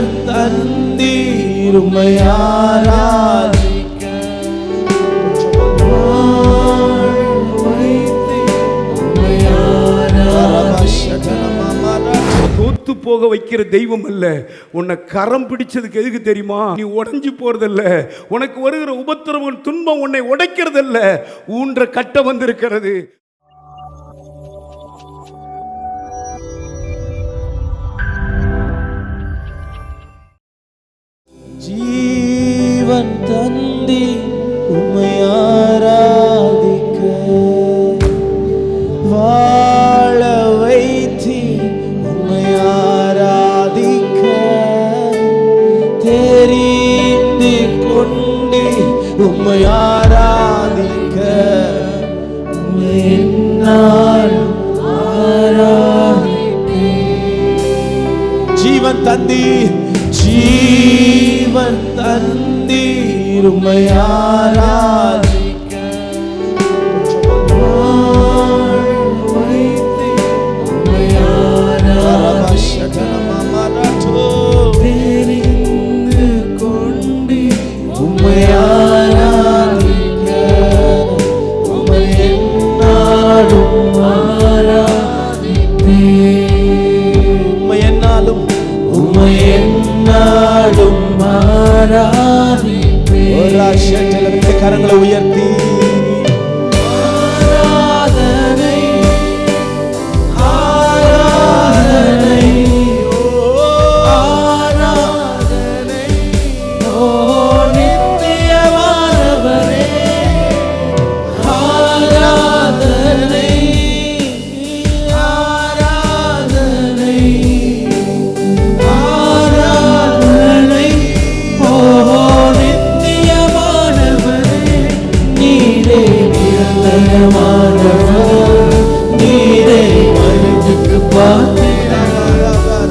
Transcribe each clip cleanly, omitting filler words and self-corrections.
ஜீவன் தந்தீர் உம்மை ஆராதிக்க தோத்து போக வைக்கிற தெய்வம் அல்ல. உன்னை கரம் பிடிச்சதுக்கு எதுக்கு தெரியுமா? நீ உடைஞ்சு போறதல்ல, உனக்கு வருகிற உபத்திரவம் துன்பம் உன்னை உடைக்கிறதல்ல, ஊன்ற கட்ட வந்திருக்கிறது. ஜீவன் தந்தி உம்மை ஆராதிக்க வாழ வைத்தி உம்மை ஆராதிக்க தெரிந்து கொண்டு உம்மை ஆராதிக்க உம்மை என்னாலும் ஆராதிப்பேன். ஜீவன் தந்தி ஜீவன் தந்தீர் உம்மை ஆராதிக்க உம்மை ஆராதிக்க தெரிந்து கொண்டு உம்மை ஆராதிக்க உம்மை என்னாலும் ஆராதிப்பேன். உம்மை என்னாலும் உம்மை என்னாலும் ஆராதிப்பேன். ஒரு ராஜ்யத்தில் ரெண்டு கரங்களை உயர்த்தி ஆராதனை ஆராதனை ஆராதனை ஓ நித்தியமானவரே ஆராதனை ஆராதனை நீரே மனிதனுக்கு பாத்திரர்,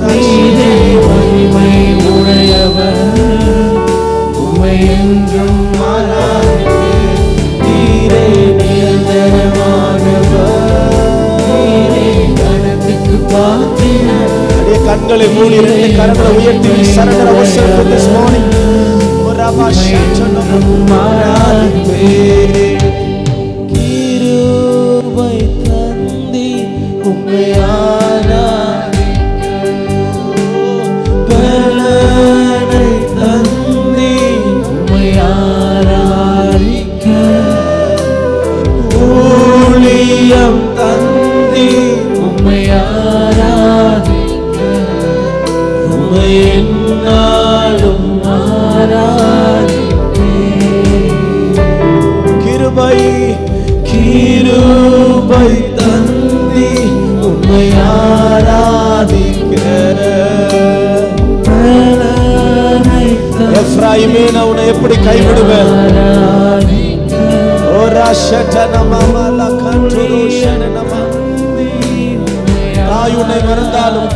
நீரே மகிமை உடையவர், உம்மை என்றும் ஆராதிப்பேன். நீரே நிரந்தரமானவர், நீரே கணத்துக்கு பாத்திரர். கண்களை மூடி இரண்டு கரங்களை உயர்த்தி சரணர வசனம் this morning ஒரு ஆராதிப்பேன். கிருபை தந்தி உம்மை ஆராதிக்க பலனை தந்தி உம்மை ஆராதிக்க ஊழியம் தந்தி உம்மை ஆராதிக்க உம்மை என்னாலும் ஆராதிப்பேன். கிருபை கிருபை தந்தி உம்மை ஆராதிக்க எப்ராயிமே நான் உன்னை எப்படி கைவிடுவேன்? ஓ ராஷன மமல கண்ட்ரோஷன நம தாய் உன்னை மறந்தாலும்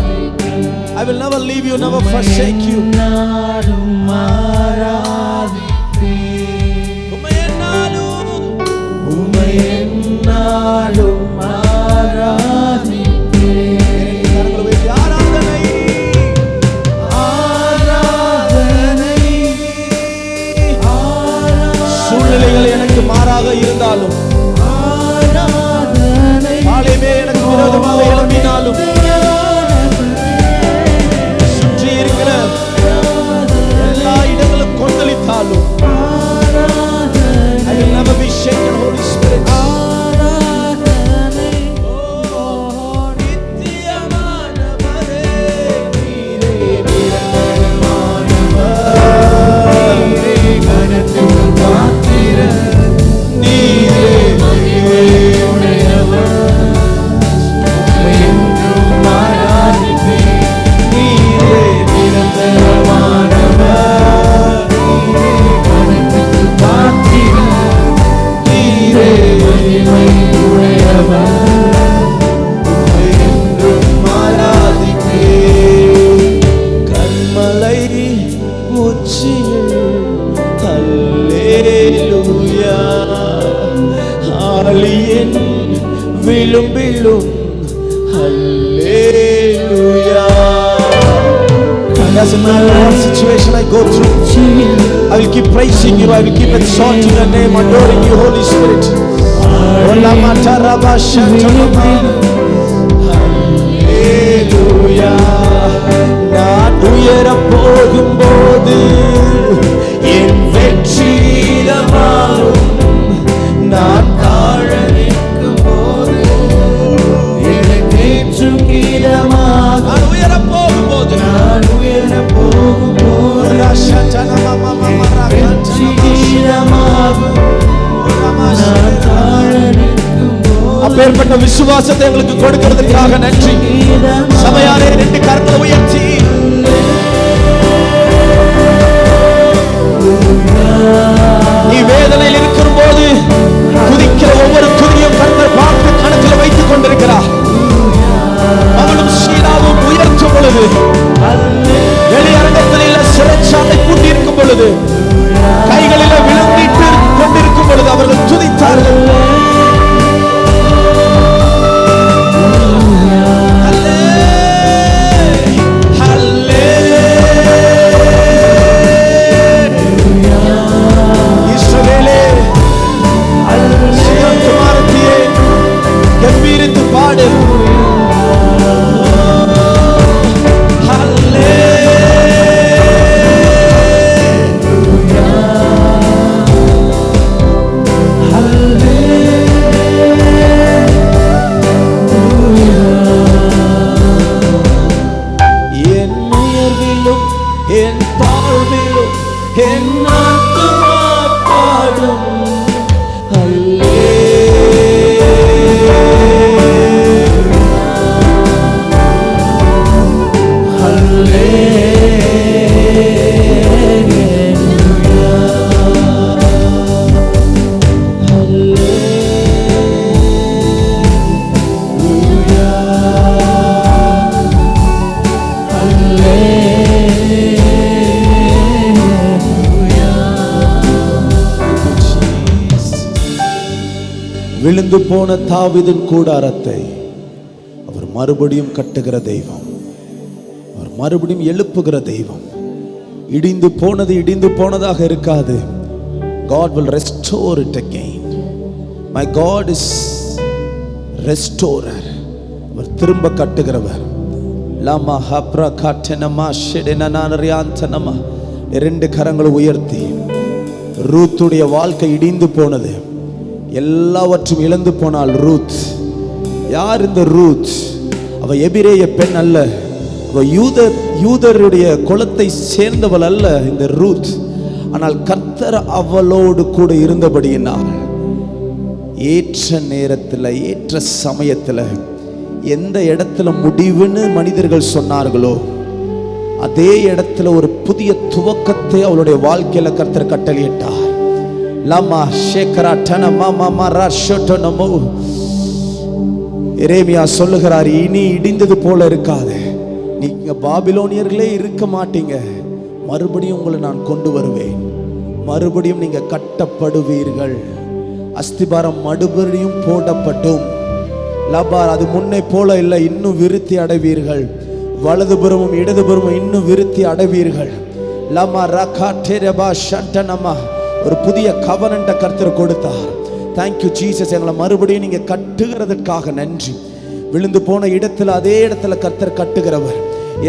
I will never leave you, never forsake you. சூழ்நிலைகள் எனக்கு மாறாக இருந்தாலும், காலையுமே எனக்கு விரோதமாக எழுப்பினாலும், சுற்றி இருக்கிற எல்லா இடங்களும் கொந்தளித்தாலும், I will never be shaken, Holy Spirit. விழும்பிலும் hallelujah. doesn't matter what situation I go through, I will keep praising you, I will keep exalting your name, adoring you, Holy Spirit. Hallelujah. நான் உயரப் போகும்போது என் வெற்றிடமாகும், நான் தாழ நிற்கும் போது என்னை தேற்றும் கீதமாகும். நான் உயரப் போகும்போது அப்பேற்பட்ட விசுவாசத்தை எங்களுக்கு கொடுக்கிறதுக்காக நன்றி. சபையாரே 2 கரங்களை உயர்த்தி நீ வேதனையில் இருக்கிற போது துதிக்கிற ஒவ்வொரு துதியும் கர்த்தர் பார்த்து கணக்கில் வைத்துக் கொண்டிருக்கிறார். அவனும் சீலாவும் உயர்த்தும் பொழுது, வெளியரங்கத்தில் சிறைச்சாலை கூட்டியிருக்கும் பொழுது, கைகளில் விழுந்திட்டு கொண்டிருக்கும் பொழுது அவர்கள் துதித்தார்கள். கம்பீரித்து பாடு. என் உயர்விலும் என் தாழ்விலும் என் ஆத்துமா பாடும். விழுந்து போன தாவீதின் கூடாரத்தை அவர் மறுபடியும் கட்டுகிற தெய்வம், அவர் மறுபடியும் எழுப்புகிற தெய்வம். இடிந்து போனது இடிந்து போனதாக இருக்காது. God will restore it again. My God is restorer. அவர் திரும்ப கட்டுகிறவர். லாமா ஹப்ரா காட்டனமா ஷெடனனாரியாந்தனமா 2 கரங்களை உயர்த்தி ரூத்துடைய வாழ்க்கை இடிந்து போனது, எல்லாவற்றும் இழந்து போனாள் ரூத். யார் இந்த ரூத்? அவ எபிரேய பெண் அல்ல, அவ யூதருடைய குலத்தை சேர்ந்தவள் அல்ல இந்த ரூத். ஆனால் கர்த்தர் அவளோடு கூட இருந்தபடியினால் ஏற்ற நேரத்தில் ஏற்ற சமயத்தில் எந்த இடத்துல முடிவுன்னு மனிதர்கள் சொன்னார்களோ அதே இடத்துல ஒரு புதிய துவக்கத்தை அவளுடைய வாழ்க்கையில கர்த்தர் கட்டளையிட்டார். லாமா ஷேக்கரா டனமா மாமா ஷோட்டனமோ. எரேமியா சொல்லுகிறார், இனி இடிந்தது போல இருக்காது, நீங்க பாபிலோனியர்களே இருக்க மாட்டீங்க, மறுபடியும் உங்களை நான் கொண்டு வருவேன், மறுபடியும் நீங்க கட்டப்படுவீர்கள், அஸ்திபாரம் மறுபடியும் போடப்படும். லாபார் அது முன்னை போல இல்லை, இன்னும் விருத்தி அடைவீர்கள், வலதுபுறமும் இடதுபுறமும் இன்னும் விருத்தி அடைவீர்கள். லாமா ரகா டெரபா ஷண்டனமா. ஒரு புதிய கவனண்ட கர்த்தர் கொடுத்தார். Thank you Jesus. எங்களை மறுபடியும் நீங்க கட்டுகிறதுக்காக நன்றி. விழுந்து போன இடத்துல அதே இடத்துல கர்த்தர் கட்டுகிறவர்.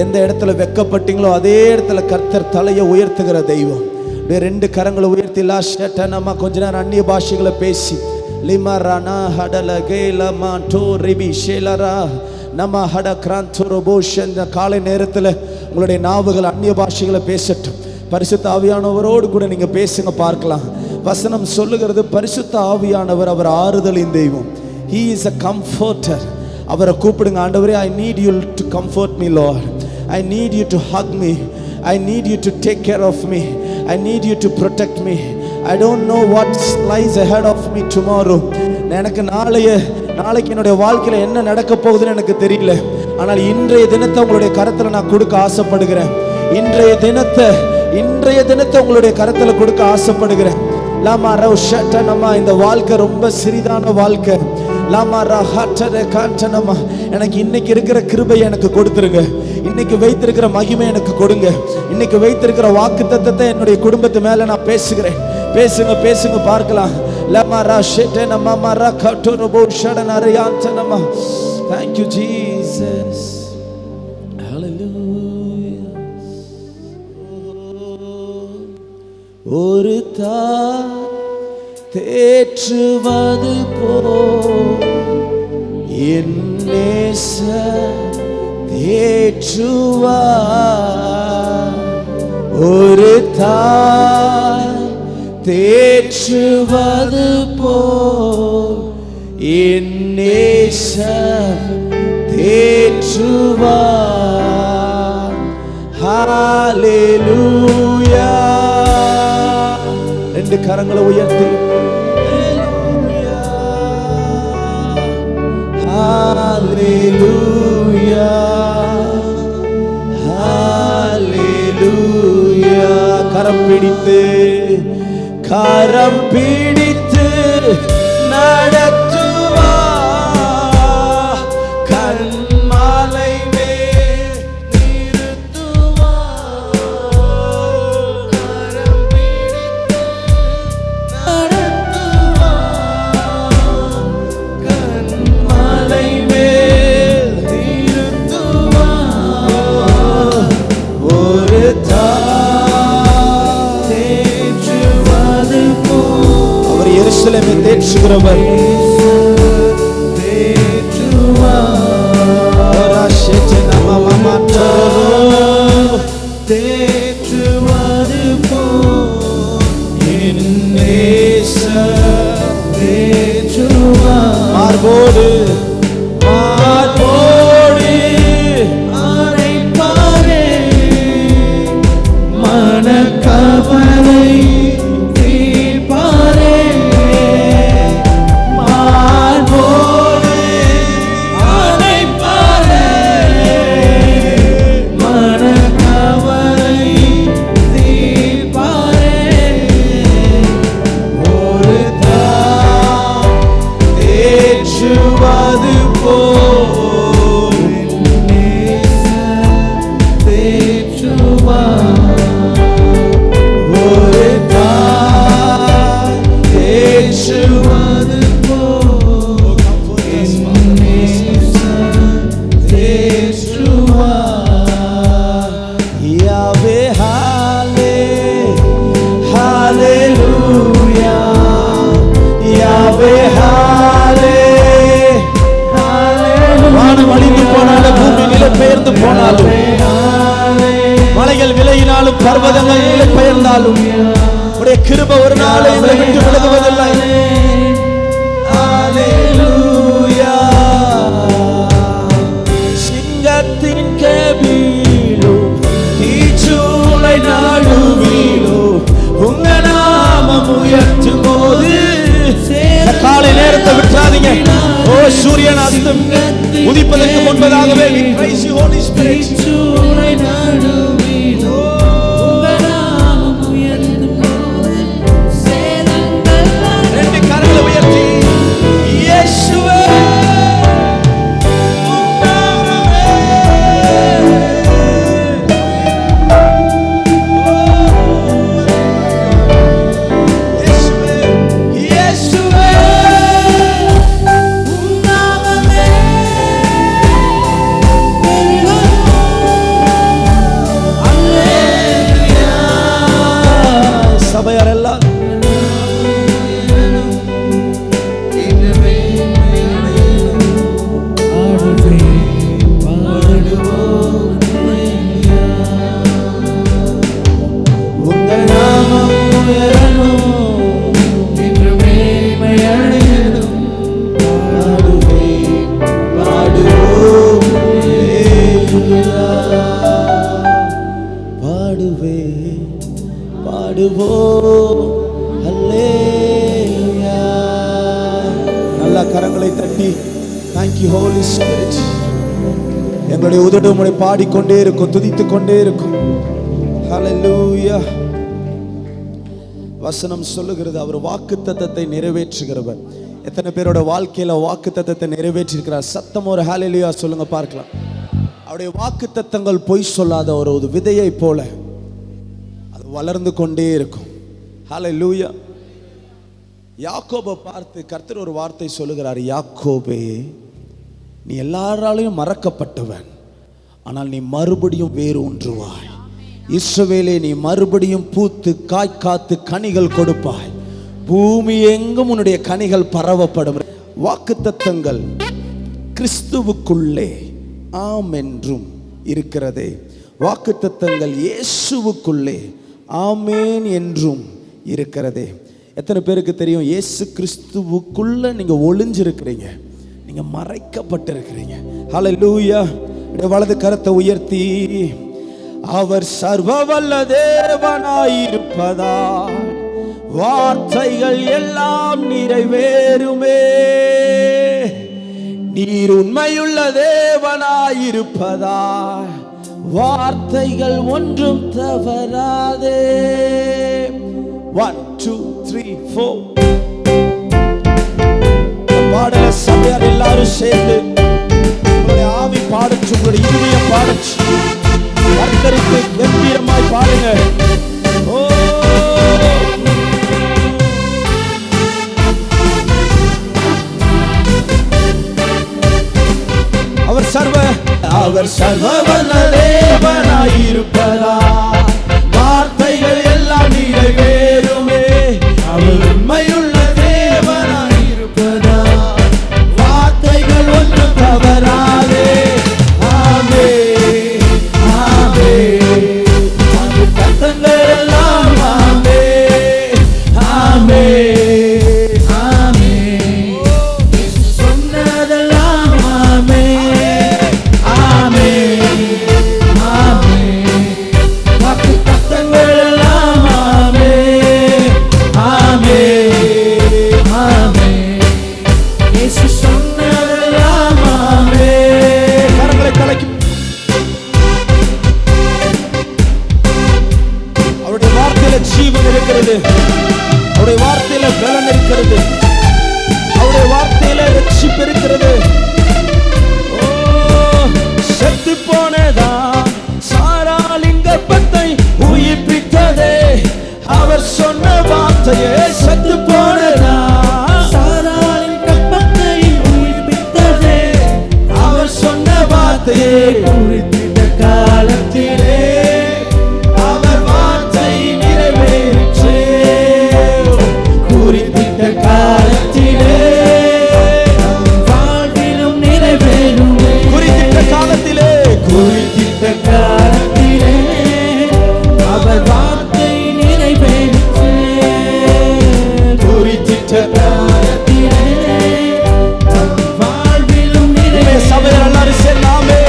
எந்த இடத்துல வெக்கப்பட்டீங்களோ அதே இடத்துல கர்த்தர் தலையை உயர்த்துகிற தெய்வம். 2 கரங்களை உயர்த்தி லாஷட்டனமா கொஞ்ச நேரம் அந்நிய பாஷைகளை பேசி லிமரானா ஹடல கேலமா டோ ரிபி ஷேலரா நம்ம ஹட கிராந்தோரோபோஷன். காலை நேரத்தில் உங்களுடைய நாவுகள் அந்நிய பாஷைகளை பேசட்டும். பரிசுத்த ஆவியானவரோடு கூட நீங்க பேசுங்க பார்க்கலாம். வசனம் சொல்லுகிறது, பரிசுத்த ஆவியானவர் அவர் ஆறுதலின் தெய்வம். He is a comforter. அவரை கூப்பிடுங்க. ஆண்டவரே, I need you to comfort me Lord. I need you to hug me. I need you to take care of me. I need you to protect me. I don't know what lies ahead of me tomorrow. எனக்கு நாளைக்கு என்னுடைய வாழ்க்கையில என்ன நடக்க போகுதுன்னு எனக்கு தெரியல. ஆனால் இன்றைய தினத்தை உங்களுடைய கரத்துல நான் கொடுக்க ஆசைப்படுகிறேன். இன்றைய தினத்தை உங்களுடைய கரத்துல கொடுக்க ஆசைப்படுகிறேன். லாமா ரௌஷட்டனமா. இந்த வாழ்க்கை ரொம்ப சிறிதான வாழ்க்கை. லாமா ரஹட்டர காண்டனமா. எனக்கு இன்னைக்கு இருக்கிற கிருபை எனக்கு கொடுத்துருங்க. இன்னைக்கு வைத்திருக்கிற மகிமை எனக்கு கொடுங்க. இன்னைக்கு வைத்திருக்கிற வாக்குத்தத்தத்தை என்னுடைய குடும்பத்து மேல நான் பேசுகிறேன். பேசுங்க பேசுங்க பார்க்கலாம். லமரா ஷெட்டன மமரா கட்டோரபோ ஷடனரியாந்தனமா. Thank you Jesus. Hallelujah. ஒரு தாய் தேற்றுவது போல் என் நேசர் தேற்றுவார். ஒரு தாய் தேற்றுவது போல் என் நேசர் தேற்றுவார். ஹalleluya. ரெண்டு கரங்களை உயர்த்தி ஹalleluya ஹalleluya. கரம் பிடித்து நடத்துவார். கண்மாலை மேல் நிறுத்துவார். கரம் பிடித்து நடத்துவார். கண்மாலை மேல் நிறுத்துவார். ஒரு அவர் எருசலேமை தேற்றுகிறவர். தேற்றுவது மார்போடு மார்போடு அரைப்பாரே மனக்கவலை பர்வதங்கள் நிலை பெயர்ந்தாலும் உடைய கிருபை ஒரு நாளை எங்களை விட்டு விலகுவதில்லை. ஹalleluya. சிங்கத்தின் கெபியிலும் தீச்சூளை நடுவிலும் உங்க நாமம் உயர்த்தும் போது காலை நேரத்தை விட்டுறாதீங்க. ஓ சூரியன் அஸ்தம் உதிப்பதற்கு முன்பதாகவே we praise you Holy Spirit. கரங்களை தட்டி thank you Holy Spirit. எங்களுடைய உதடு உம்மை பாடிக்கொண்டே இருக்கும், துதித்துக் கொண்டே இருக்கும். ஹalleluya. வசனம் சொல்லுகிறது அவர் வாக்குத்தத்தத்தை நிறைவேற்றுகிறவர். எத்தனை பேரோட வாழ்க்கையில வாக்குத்தத்தத்தை நிறைவேற்றி இருக்கிறார்? சத்தம் ஒரு ஹalleluya சொல்லுங்க பார்க்கலாம். அவருடைய வாக்குத்தத்தங்கள் பொய் சொல்லாத ஒரு விதையை போல அது வளர்ந்து கொண்டே இருக்கும். ஹல்லேலூயா. யாக்கோபை பார்த்து கர்த்தர் ஒரு வார்த்தை சொல்லுகிறார், யாக்கோபே, நீ எல்லாராலையும் மறக்கப்பட்டவன், ஆனால் நீ மறுபடியும் வேறு ஒன்றுவாய். இஸ்ரவேலே, நீ மறுபடியும் பூத்து காய் காத்து கனிகள் கொடுப்பாய். பூமி எங்கும் உன்னுடைய கனிகள் பரவப்படும். வாக்குத்தத்தங்கள் கிறிஸ்துவுக்குள்ளே ஆம் என்றும் இருக்கிறதே. வாக்குத்தத்தங்கள் இயேசுவுக்குள்ளே ஆமேன் என்றும் இருக்கிறதே. எத்தனை பேருக்கு தெரியும் இயேசு கிறிஸ்துவுக்குள்ள நீங்க ஒளிஞ்சிருக்கிறீங்க, நீங்க மறைக்கப்பட்டிருக்கிறீங்க. ஹல்லேலூயா. வலது கரத்தை உயர்த்தி, அவர் சர்வவல்ல தேவனாயிருப்பதால் வார்த்தைகள் எல்லாம் நிறைவேறுமே. நீர் உண்மையுள்ள தேவனாயிருப்பதால் வார்த்தைகள் ஒன்றும் தவறாதே. 1 2 3 4 பாடல சபையார் எல்லாரும் சேர்ந்து உங்களுடைய ஆவி பாடச்சு, உங்களுடைய இதயம் பாடச்சு, கர்த்தருக்கு கம்பீரமாய் பாடுங்க. ஓ, அவர் சர்வவல்ல தேவனாயிருப்பதால் வார்த்தைகள் எல்லாம் நிறைவேறுமே. அவர் உண்மையுள்ள தேவனாயிருப்பதால் வார்த்தைகள் ஒன்றும் தவறாதே. ஆமே ஆமே, அந்த கர்த்தங்கள் எல்லாம் ஆமே ஆமே ஆமே, சொன்னதெல்லாம் ஆமே ஆமே ஆமே, வாக்குத்தத்தங்கள் எல்லாம் ஆமே ஆமே ஆமே, இயேசு சொன்னதெல்லாம் ஆமே. கரங்களை தலைக்கு. அவருடைய வார்த்தையில ஜீவன் இருக்கிறது, அவருடைய வார்த்தையில பலன் இருக்கிறது, அவருடைய வார்த்தையில ரட்சிப்பு இருக்கிறது. செத்து போனதா சாராளின் கர்ப்பத்தை உயிர்ப்பித்ததே, அவர் சொன்ன வார்த்தையே. செத்து போனதா சாராளின் கர்ப்பத்தை உயிர்ப்பித்ததே, அவர் சொன்ன வார்த்தையே. குறிப்பிட்ட காலத்திலே அவர் வார்த்தை நிறைவேற்றே. குறிப்பிட்ட காலத்திலே வாழ்விலும் நிறைவேறுமே. குறிப்பிட்ட காலத்திலே, குறிப்பிட்ட காலத்திலே அவர் வார்த்தை நிறைவேற்றே. குறிப்பிட்ட காலத்திலே வாழ்விலும் நிறைவே. சபையார் எல்லாரும் சேர்ந்து ஆமே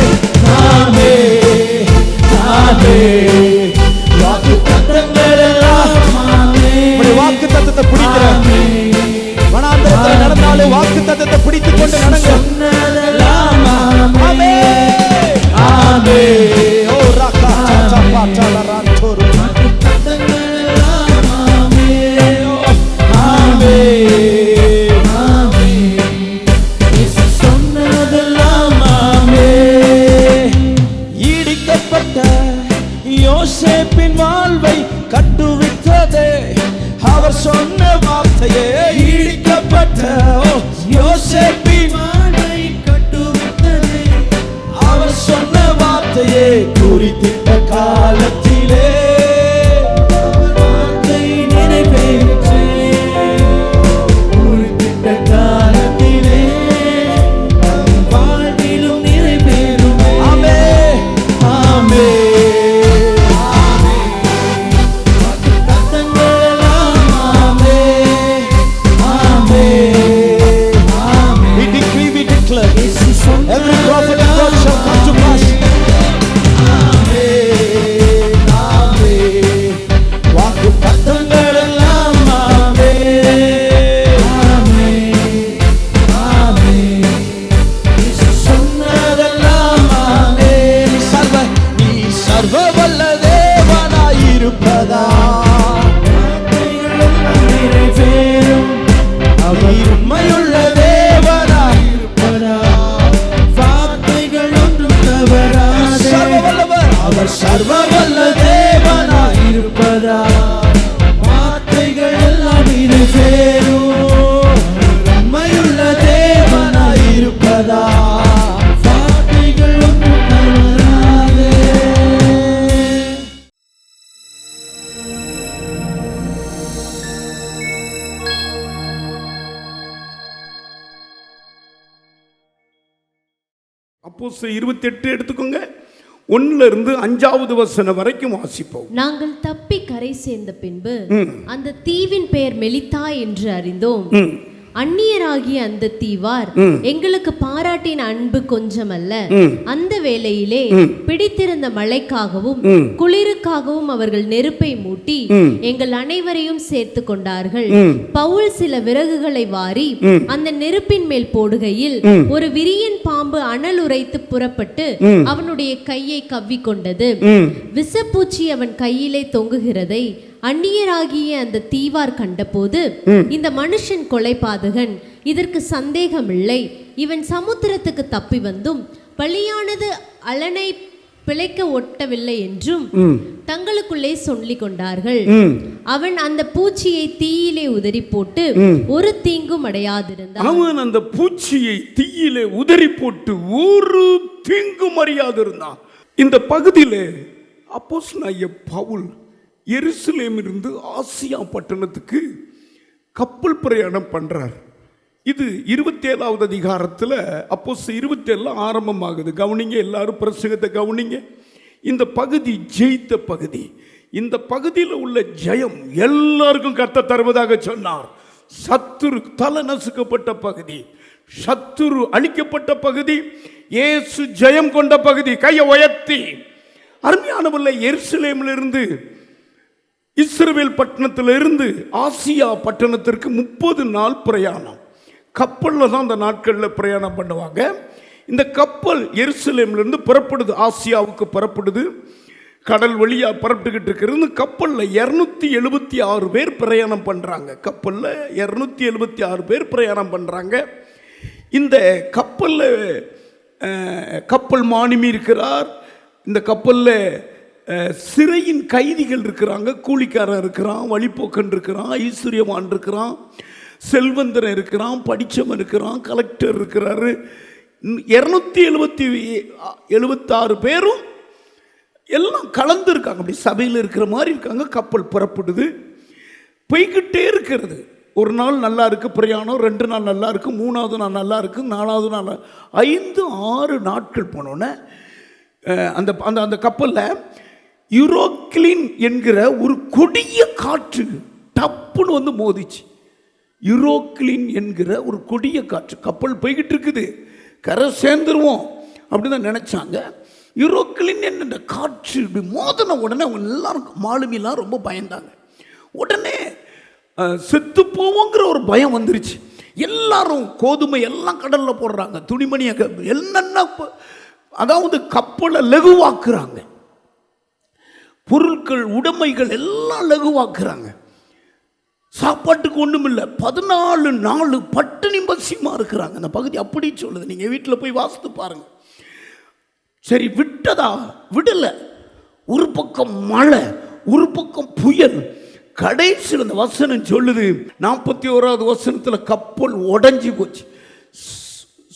ஆமே ஆமே, வாக்குத்தத்தங்கள் எல்லாம் ஆமே. வாக்குத்தத்தத்தை பிடிக்கிறேன், வனாந்தரத்தில் நடந்தாலும் வாக்குத்தத்தத்தை பிடித்துக் கொண்டு நடங்க. ஆமே ஆமே. ஓ ராகா சாச்சா பாச்சால ராந்தோரு, வாக்குத்தத்தங்கள் எல்லாம் ஆமே ஆமே ஆமே, இயேசு சொன்னதெல்லாம் ஆமே. இடிக்கப்பட்ட யோசேப்பின் வாழ்வை கட்டுவித்ததே, அவர் சொன்ன வார்த்தையே. இடிக்கப்பட்ட யோசேப்பின் வாழ்வை கட்டுவித்ததே, அவர் சொன்ன வார்த்தையே. குறிப்பிட்ட காலத்திலே வார்த்தை நிறைவேற்றே. குறிப்பிட்ட காலத்திலே வாழ்விலும் நிறைவேறுமே. ஆமே ஆமே ஆமே, வாக்குத்தத்தங்கள் எல்லாம் ஆமே ஆமே ஆமே. We decree, we declare, every prophet and God shall come to pass. ஆமே ஆமே, வாக்குத்தத்தங்கள் எல்லாம் ஆமே ஆமே ஆமே, இயேசு சொன்னதெல்லாம் ஆமே. நீ சர்வவல்ல தேவனாயிருப்பதால் வார்த்தைகள் எல்லாம் நிறைவேறும். அவர் உண்மையுள்ள தேவனாயிருப்பதால் வார்த்தைகள் ஒன்றும் தவறாதே. வல்ல தேவனாய் இருப்பதா வார்த்தைகள் எல்லாம் இது சேரும். உண்மையுள்ள தேவனாய் இருப்பதா வார்த்தைகள் ஒன்றும் தவறாதே. அப்போஸ்தலர் 28 எடுத்துக்கோங்க, 1 இருந்து 5வது வசனம் வரைக்கும் வாசிப்போம். நாங்கள் தப்பி கரை சேர்ந்த பின்பு அந்த தீவின் பெயர் மெலித்தா என்று அறிந்தோம். அந்நியராகிய அந்த தீவார் எங்களுக்கு பாராட்டின அன்பு கொஞ்சமல்ல. அந்த வேளையிலே பிடித்திருந்த மழைக்காகவும் குளிருக்காகவும் அவர்கள் நெருப்பை மூட்டி எங்கள் அனைவரையும் சேர்த்து கொண்டார்கள். பவுல் சில விறகுகளை வாரி அந்த நெருப்பின் மேல் போடுகையில் ஒரு விரியன் பாம்பு அனல் உரைத்து புறப்பட்டு அவனுடைய கையை கவ்விக்கொண்டது. விசப்பூச்சி அவன் கையிலே தொங்குகிறதை அந்நியராகிய அந்த தீவார் கண்டபோது, இந்த மனுஷன் கொலைபாதகன், இதற்கு சந்தேகமில்லை, இவன் சமுத்திரத்துக்கு தப்பி வந்தும் பலியானது அலனை பிழைக்க ஒட்டவில்லை என்றும் தங்களுக்குள்ளே சொல்லிக் கொண்டார்கள். அவன் அந்த பூச்சியை தீயிலே உதறி போட்டு ஒரு தீங்கும் அடையாதிருந்தான். அவன் அந்த பூச்சியை தீயிலே உதறி போட்டு ஒரு தீங்கும் அறியாதிருந்தான். இந்த பகுதியிலே அப்போஸ்தலனாகிய பவுல் எருசலேமிலிருந்து ஆசியா பட்டணத்துக்கு கப்பல் பிரயாணம் பண்றார். இது 27வது அதிகாரத்தில் அப்போஸ்தலர் 27 ஆரம்பமாகுது. கவனிங்க, எல்லாரும் பிரசங்கத்தை கவனிங்க. இந்த பகுதி ஜெயித்த பகுதி. இந்த பகுதியில் உள்ள ஜெயம் எல்லாருக்கும் கர்த்தர் தருவதாக சொன்னார். சத்துரு தலை நசுக்கப்பட்ட பகுதி, சத்துரு அழிக்கப்பட்ட பகுதி, இயேசு ஜெயம் கொண்ட பகுதி. கையை உயர்த்தி அருமையானவர்களே, எருசலேமிலிருந்து இஸ்ரவேல் பட்டணத்திலிருந்து ஆசியா பட்டணத்திற்கு 30 நாள் பிரயாணம். கப்பலில் தான் அந்த நாட்களில் பிரயாணம் பண்ணுவாங்க. இந்த கப்பல் எருசலேமிலிருந்து புறப்படுது, ஆசியாவுக்கு புறப்படுது. கடல் வழியாக புறப்பட்டுக்கிட்டு இருக்கிறது. கப்பலில் 276 பேர் பிரயாணம் பண்ணுறாங்க. கப்பலில் 276 பேர் பிரயாணம் பண்ணுறாங்க. இந்த கப்பலில் கப்பல் மாலுமி இருக்கிறார். இந்த கப்பலில் சிறையின் கைதிகள் இருக்கிறாங்க, கூலிக்காரன் இருக்கிறான், வழிப்போக்கன் இருக்கிறான், ஐஸ்வர்யவான் இருக்கிறான், செல்வந்தன் இருக்கிறான், படித்தவன் இருக்கிறான், கலெக்டர் இருக்கிறாரு. 276 பேரும் எல்லாம் கலந்து இருக்காங்க. அப்படி சபையில் இருக்கிற மாதிரி இருக்காங்க. கப்பல் புறப்படுது, போய்கிட்டே இருக்கிறது. ஒரு நாள் நல்லா இருக்கு பிரயாணம், 2 நாள் நல்லா இருக்கு, 3வது நாள் நல்லா இருக்கு, 4வது நாள் 5-6 நாட்கள் போனோன்னே அந்த அந்த அந்த கப்பலில் யூரோக்ளின் என்கிற ஒரு கொடிய காற்று டப்புன்னு வந்து மோதிச்சு. யூரோக்ளின் என்கிற ஒரு கொடிய காற்று. கப்பல் போய்கிட்டு இருக்குது, கரை சேர்ந்துருவோம் அப்படின்னு தான் நினச்சாங்க. யூரோக்ளின் என்கிற காற்று இப்படி மோதின உடனே அவங்க எல்லாரும் மாலுமிலாம் ரொம்ப பயந்தாங்க. உடனே செத்து போவோங்கிற ஒரு பயம் வந்துருச்சு. எல்லாரும் கோதுமை எல்லாம் கடலில் போடுறாங்க, துணிமணியை என்னென்ன, அதாவது கப்பலை லகுவாக்குறாங்க, பொருட்கள் உடைமைகள் எல்லாம் லகுவாக்குறாங்க. சாப்பாட்டுக்கு ஒன்றும் இல்லை. 14 நாள் பட்டினி பசிமா இருக்கிறாங்க. அந்த பகுதி அப்படி சொல்லுது. நீங்கள் வீட்டில் போய் வாசித்து பாருங்க. சரி, விட்டதா? விடலை. ஒரு பக்கம் மழை, ஒரு பக்கம் புயல். கடைசியில் அந்த வசனம் சொல்லுது, 41வது வசனத்தில் கப்பல் உடஞ்சி போச்சு,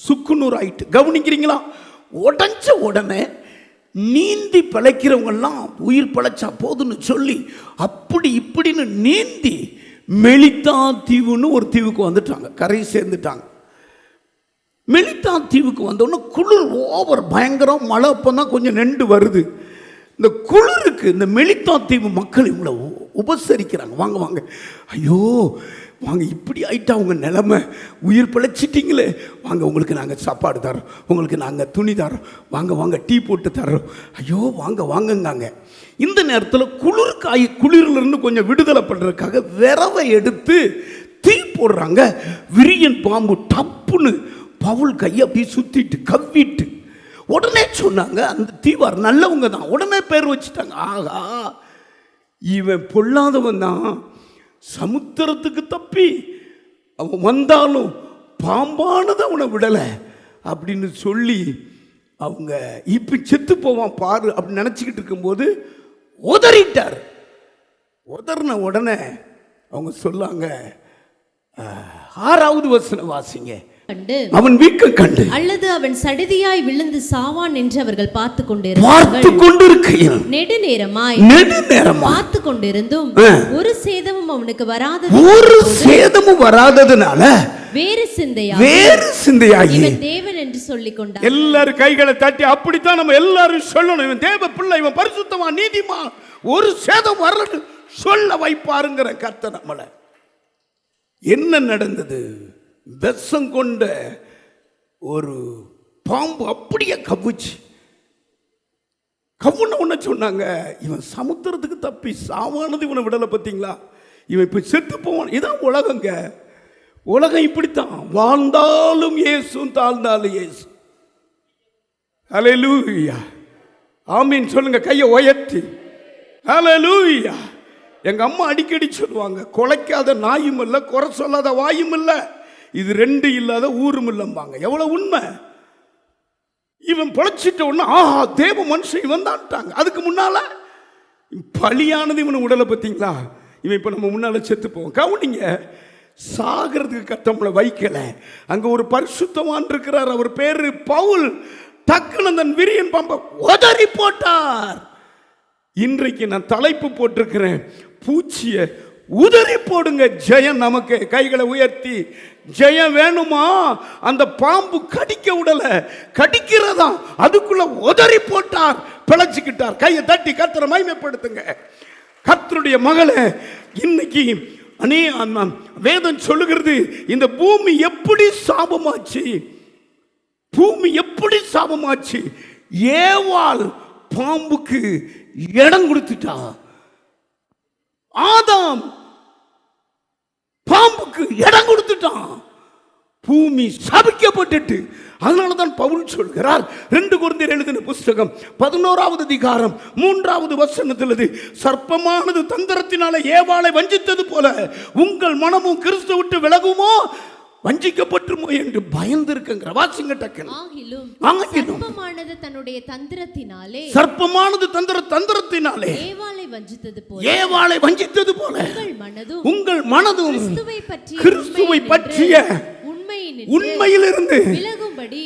சுக்குநூறு ஆயிட்டு. கவனிக்கிறீங்களா? உடஞ்ச உடனே நீந்தி பிழைக்கிறவங்கெல்லாம் உயிர் பிழைச்சா போதுன்னு சொல்லி அப்படி இப்படின்னு நீந்தி மெலித்தா தீவுன்னு ஒரு தீவுக்கு வந்துட்டாங்க, கரை சேர்ந்துட்டாங்க. மெலித்தா தீவுக்கு வந்தோடனே குளிர் ஓவர் பயங்கரம், மழை அப்போ தான் கொஞ்சம் நெண்டு வருது. இந்த குளிருக்கு இந்த மெலித்தா தீவு மக்கள் இவ்வளோ உபசரிக்கிறாங்க. வாங்க வாங்க, ஐயோ வாங்க, இப்படி ஆயிட்டா உங்கள் நிலைமை, உயிர் பிழைச்சிட்டிங்களே, வாங்க உங்களுக்கு நாங்கள் சாப்பாடு தரோம், உங்களுக்கு நாங்கள் துணி தரோம், வாங்க வாங்க டீ போட்டு தரோம், ஐயோ வாங்க வாங்கங்காங்க. இந்த நேரத்தில் குளிரிலிருந்து கொஞ்சம் விடுதலை பண்ணுறதுக்காக விரவை எடுத்து தீ போடுறாங்க. விரியன் பாம்பு டப்புன்னு பவுல் கையை அப்படி சுற்றிட்டு கவ்விட்டு உடனே சொன்னாங்க, அந்த தீவார் நல்லவங்க தான், உடனே பேர் வச்சுட்டாங்க. ஆகா, இவன் பொல்லாதவன் தான், சமுத்திரத்துக்கு தப்பி அவன் வந்தாலும் பாம்பானது அவனை விடலை அப்படின்னு சொல்லி அவங்க இப்போ செத்து போவான் பாரு அப்படின்னு நினச்சிக்கிட்டு இருக்கும்போது உதறிட்டார். உதறின உடனே அவங்க சொல்லாங்க, 6வது வசனம் வாசிங்க. கண்டு அவன் வீக்க கண்டு அல்லது அவன் சடிதியாய் விழுந்து சாவான் என்று அவர்கள் பார்த்து கொண்டிருக்கையில் நெடுநேரமாய் பார்த்து கொண்டிருந்தும் ஒரு சேதமும் அவனுக்கு வராததுனால வேறு சிந்தையாகி இவன் தேவன் என்று சொல்லிக் கொண்டார். எல்லாரும் கைகளை தட்டி அப்படித்தான் நம்ம எல்லாரும் சொல்லணும், இவன் தேவ பிள்ளை, இவன் பரிசுத்தமா நீதிமா, ஒரு சேதம் வரலன்னு சொல்ல வைப்பாருங்கிற கர்த்தர் நம்மள. என்ன நடந்தது? விஷம் கொண்ட ஒரு பாம்பு அப்படியே கவ்வுன உடனே சொன்னாங்க, இவன் சமுத்திரத்துக்கு தப்பி சாவானது இவனை விடலை. பார்த்தீங்களா, இவன் இப்ப செத்து போவான். இதான் உலகங்க. உலகம் இப்படித்தான், வாழ்ந்தாலும் இயேசு, தாழ்ந்தாலும் இயேசு. ஹல்லேலூயா, ஆமீன் சொல்லுங்க கையை உயர்த்தி. ஹல்லேலூயா. எங்க அம்மா அடிக்கடி சொல்லுவாங்க, குலைக்காத நாயும் இல்லை, குறை சொல்லாத வாயும் இல்லை, இது 2 இல்லாத ஊரும் இல்லம்பாங்க. எவ்வளவு உண்மை. இவன் பொழைச்சிட்ட உடனே ஆஹா தேவ மனுஷன் இவன் தான்ட்டாங்க. அதுக்கு முன்னால பலியானது இவனை உடலை. பார்த்தீங்களா, இவன் இப்ப நம்ம முன்னால செத்து போவோம். கவுனிங்க, சாகிறதுக்கு கத்தம்பளை வைக்கல. அங்க ஒரு பரிசுத்தவான் இருக்கிறார், அவர் பேரு பவுல். டக்குன்னு தன் விரியன் பாம்பை உதறி போட்டார். இன்றைக்கு நான் தலைப்பு போட்டிருக்கிறேன், பூச்சிய உதறி போடுங்க, ஜெயம் நமக்கு. கைகளை உயர்த்தி, ஜெயம் வேணுமா? அந்த பாம்பு கடிக்க விடல, கடிக்கிறதா, அதுக்குள்ள உதறி போட்டார், பிழைச்சுக்கிட்டார். கையை தட்டி கர்த்தரை மகிமைப்படுத்துங்க. கர்த்தருடைய மகளே, இன்னைக்கு வேதம் சொல்லுகிறது, இந்த பூமி எப்படி சாபமாச்சு, பூமி எப்படி சாபமாச்சு. ஏவாள் பாம்புக்கு இடம் கொடுத்துட்டா, ஆதாம் பாம்புக்கு இடம் கொடுத்துட்டான், பூமி சபிக்கப்பட்டுட்டு. அதனாலதான் பவுல் சொல்கிறார், 2 கொரிந்தியர் எழுதின புஸ்தகம் 11வது அதிகாரம் 3வது வசனத்தில், சர்ப்பமானது தந்திரத்தினால ஏவாளை வஞ்சித்தது போல உங்கள் மனமும் கிறிஸ்து விட்டு விலகுமோ, வஞ்சிக்கப்பட்டுமோ என்று பயந்திருக்குங்கிற. வாசிங்க டக்குனு. சர்ப்பமானது தன்னுடைய தந்திரத்தினாலே, சர்ப்பமானது தந்திரத்தினாலே ஏவாளை வஞ்சித்தது போல உங்கள் மனதும் கிறிஸ்துவை பற்றிய உண்மையிலிருந்து விலகும்படி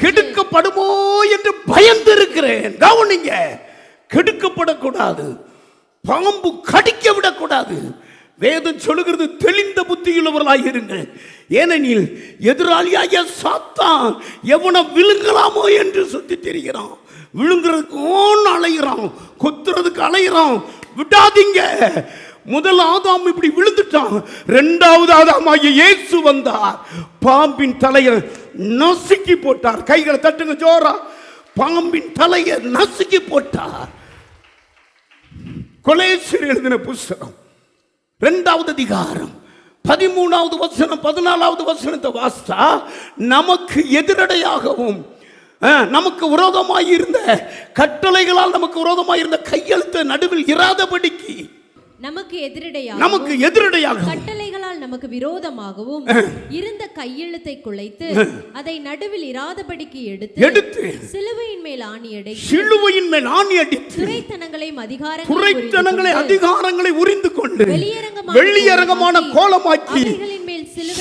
கெடுக்கப்படுமோ என்று பயந்திருக்கிறேன். கவனிங்க, கெடுக்கப்படக்கூடாது, பாம்பு கடிக்க விடக்கூடாது. வேதம் சொல்லுகிறது, தெளிந்த புத்தியுள்ளவர்களாக இருங்கள், ஏனெனில் எதிராளியாகிய சாத்தான் எவனை விழுங்கலாமோ என்று சுத்தி தெரிகிறான். விழுங்குறதுக்கு அலைகிறான், கொத்துறதுக்கு அலைகிறான். விடாதீங்க. முதல் ஆதாம் இப்படி விழுந்துட்டான், 2வது ஆதாமாகிய இயேசு வந்தார், பாம்பின் தலையை நசுக்கி போட்டார். கைகளை தட்டுங்க ஜோரா. பாம்பின் தலையை நசுக்கி போட்டார். கொலேசியர் எழுதின புஸ்தகம் 2வது அதிகாரம் 13வது வசனம் 14வது வசனத்தை வாசித்தா, நமக்கு எதிரடையாகவும் நமக்கு விரோதமாய் இருந்த கட்டளைகளால் நமக்கு விரோதமாய் இருந்த கையெழுத்து நடுவில் இராதபடிக்கு, நமக்கு எதிரடையாக கட்டளைகளால் நமக்கு விரோதமாகவும் இருந்த கையெழுத்தை குலைத்து அதை நடுவில் இராதபடிக்கு எடுத்து சிலுவையின் மேல் ஆணி அடித்து துரைத்தனங்களை அதிகாரங்களை உரிந்து கொண்டு வெளியரங்கமான கோலமாக்கி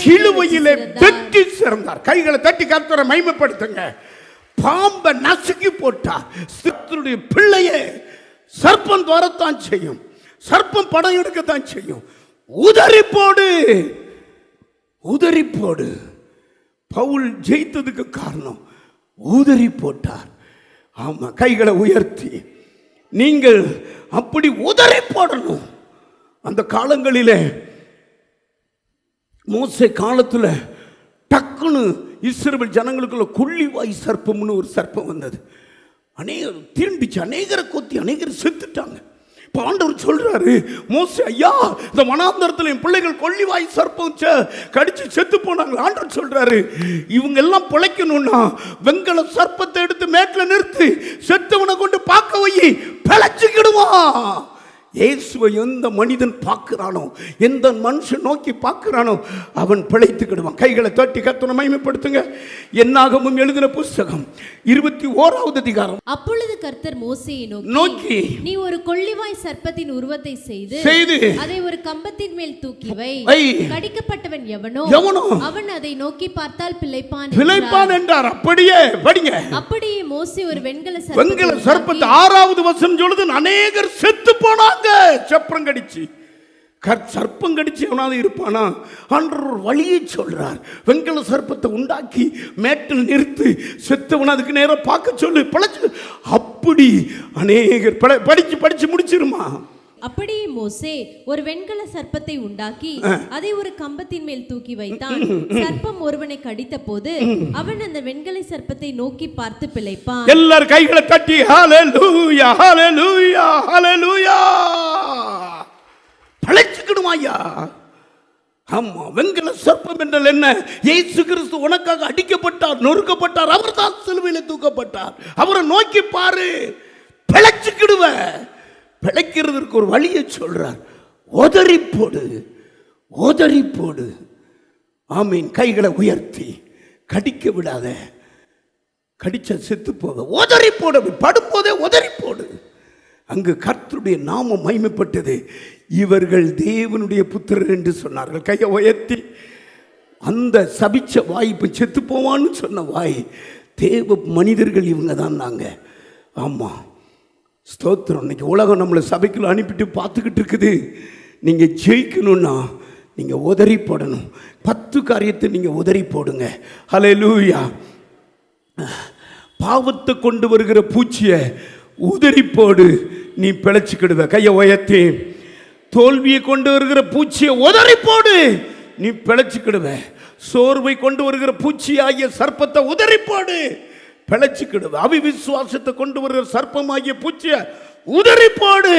சிலுவையிலே வெற்றி சிறந்தார். கைகளை தட்டி கர்த்தரை மகிமைப்படுத்துங்க. பாம்பை நசுக்கி போட்டார். சித்தருடைய பிள்ளையே, சர்ப்பம் வரத்தான் செய்யும், சர்ப்பம் படம் எடுக்கத்தான் செய்யும். உதறி போடு. பவுல் ஜெயித்ததுக்கு காரணம் உதறி போட்டார். ஆமா, கைகளை உயர்த்தி நீங்கள் அப்படி உதறி போடணும். அந்த காலங்களிலே மோசே காலத்துல டக்குன்னு இஸ்ரவேல் ஜனங்களுக்குள்ள கொள்ளிவாய் சர்ப்பம்னு ஒரு சர்ப்பம் வந்தது. அநேகர் தீண்டிச்சு, அநேகரை கொத்தி, அநேகர் செத்துட்டாங்க. இப்போ ஆண்டவர் சொல்றாரு, மோசே ஐயா, இந்த வனாந்தரத்தில் என் பிள்ளைகள் கொள்ளிவாய் சர்ப்பம் கடிச்சு செத்து போனாங்க. ஆண்டவர் சொல்றாரு, இவங்க எல்லாம் பிழைக்கணும்னா வெங்கல சர்ப்பத்தை எடுத்து மேட்டில் நிறுத்தி செத்தவனை கொண்டு பார்க்க வை, பிழைச்சிக்கிடுவான். இயேசுவை எந்த மனிதன் பார்க்கிறானோ, எந்த மனுஷன் நோக்கி பார்க்கிறானோ அவன் பிழைத்துக்கிடுவான். கைகளை தட்டி கர்த்தரை மகிமைப்படுத்துங்க. என்னாகமும் எழுதின புஸ்தகம் 21வது அதிகாரம். அப்பொழுது கர்த்தர் மோசேயை நோக்கி, நீ ஒரு கொள்ளிவாய் சர்ப்பத்தின் உருவத்தை செய்து அதை ஒரு கம்பத்தின் மேல் தூக்கி வை. கடிக்கப்பட்டவன் எவனோ அவன் அதை நோக்கி பார்த்தால் பிழைப்பான் என்றார். அப்படியே படிங்க. அப்படியே மோசே ஒரு வெண்கல சர்ப்பத்தை 6வது வசனம் சொல்லுது, அநேகர் செத்து போனாங்க. சப்பரம் கடிச்சு சர்ப்பம் கடிச்சு எவனாவது இருப்பானா? அன்று ஒரு வழியை சொல்றார். வெண்கல சர்ப்பத்தை உண்டாக்கி மேட்டில் நிறுத்து, செத்தவன் அதுக்கு நேரம் பார்க்க சொல்லு, பழச்சு. அப்படி அநேகர் படிச்சு முடிச்சிருமா? அப்படியே மோசே ஒரு வெண்கல சர்ப்பத்தை உண்டாக்கி அதை ஒரு கம்பத்தின் மேல் தூக்கி வைத்தான். சர்ப்பம் ஒருவனை கடித்த போது அவன் அந்த வெண்கல சர்ப்பத்தை நோக்கி பார்த்து பிழைப்பான். எல்லாரும் கைகளை தட்டி ஹல்லேலூயா, ஹல்லேலூயா, ஹல்லேலூயா. பிழைச்சுக்கிடுமாயா. ஆமா, வெண்கல சர்ப்பம் என்றால் என்ன? இயேசு கிறிஸ்து உனக்காக அடிக்கப்பட்டார், நொறுக்கப்பட்டார், அவர் தான் சிலுவையில் தூக்கப்பட்டார். அவரை நோக்கி பாரு, பிழைச்சுக்கிடுவ. பிழைக்கிறதுக்கு ஒரு வழியை சொல்றார். உதறி போடு, உதறி போடு. ஆமீன். கைகளை உயர்த்தி, கடிக்க விடாத. கடிச்ச செத்து போக உதறி போடு. படும்போதே உதறி போடு. அங்கு கர்த்தருடைய நாமம் மகிமைப்பட்டது. இவர்கள் தேவனுடைய புத்திரர் என்று சொன்னார்கள். கையை உயர்த்தி. அந்த சபிச்ச வாய் இப்போ செத்து போவான்னு சொன்ன வாய் தேவ மனிதர்கள் இவங்க தான். நாங்கள் ஆமாம், ஸ்தோத்திரம். இன்னைக்கு உலகம் நம்மளை சபைக்குள்ள அனுப்பிட்டு பார்த்துக்கிட்டு இருக்குது. நீங்கள் ஜெயிக்கணும்னா நீங்கள் உதறி போடணும். 10 காரியத்தை நீங்கள் உதறி போடுங்க. ஹல்லேலூயா. பாவத்தை கொண்டு வருகிற பூச்சியை உதறி போடு, நீ பிழைச்சிக்கிடுவ. கையை உயர்த்தி. தோல்வியை கொண்டு வருகிற பூச்சியை உதறி போடு, நீ பிழைச்சிக்கிடுவ. சோர்வை கொண்டு வருகிற பூச்சி ஆகிய சர்ப்பத்தை உதறி போடு, பிழைச்சிக்கிடுவ. அவிவிசுவாசத்தை கொண்டு வருகிற சர்ப்பமாகிய பூச்சியை உதறி போடு.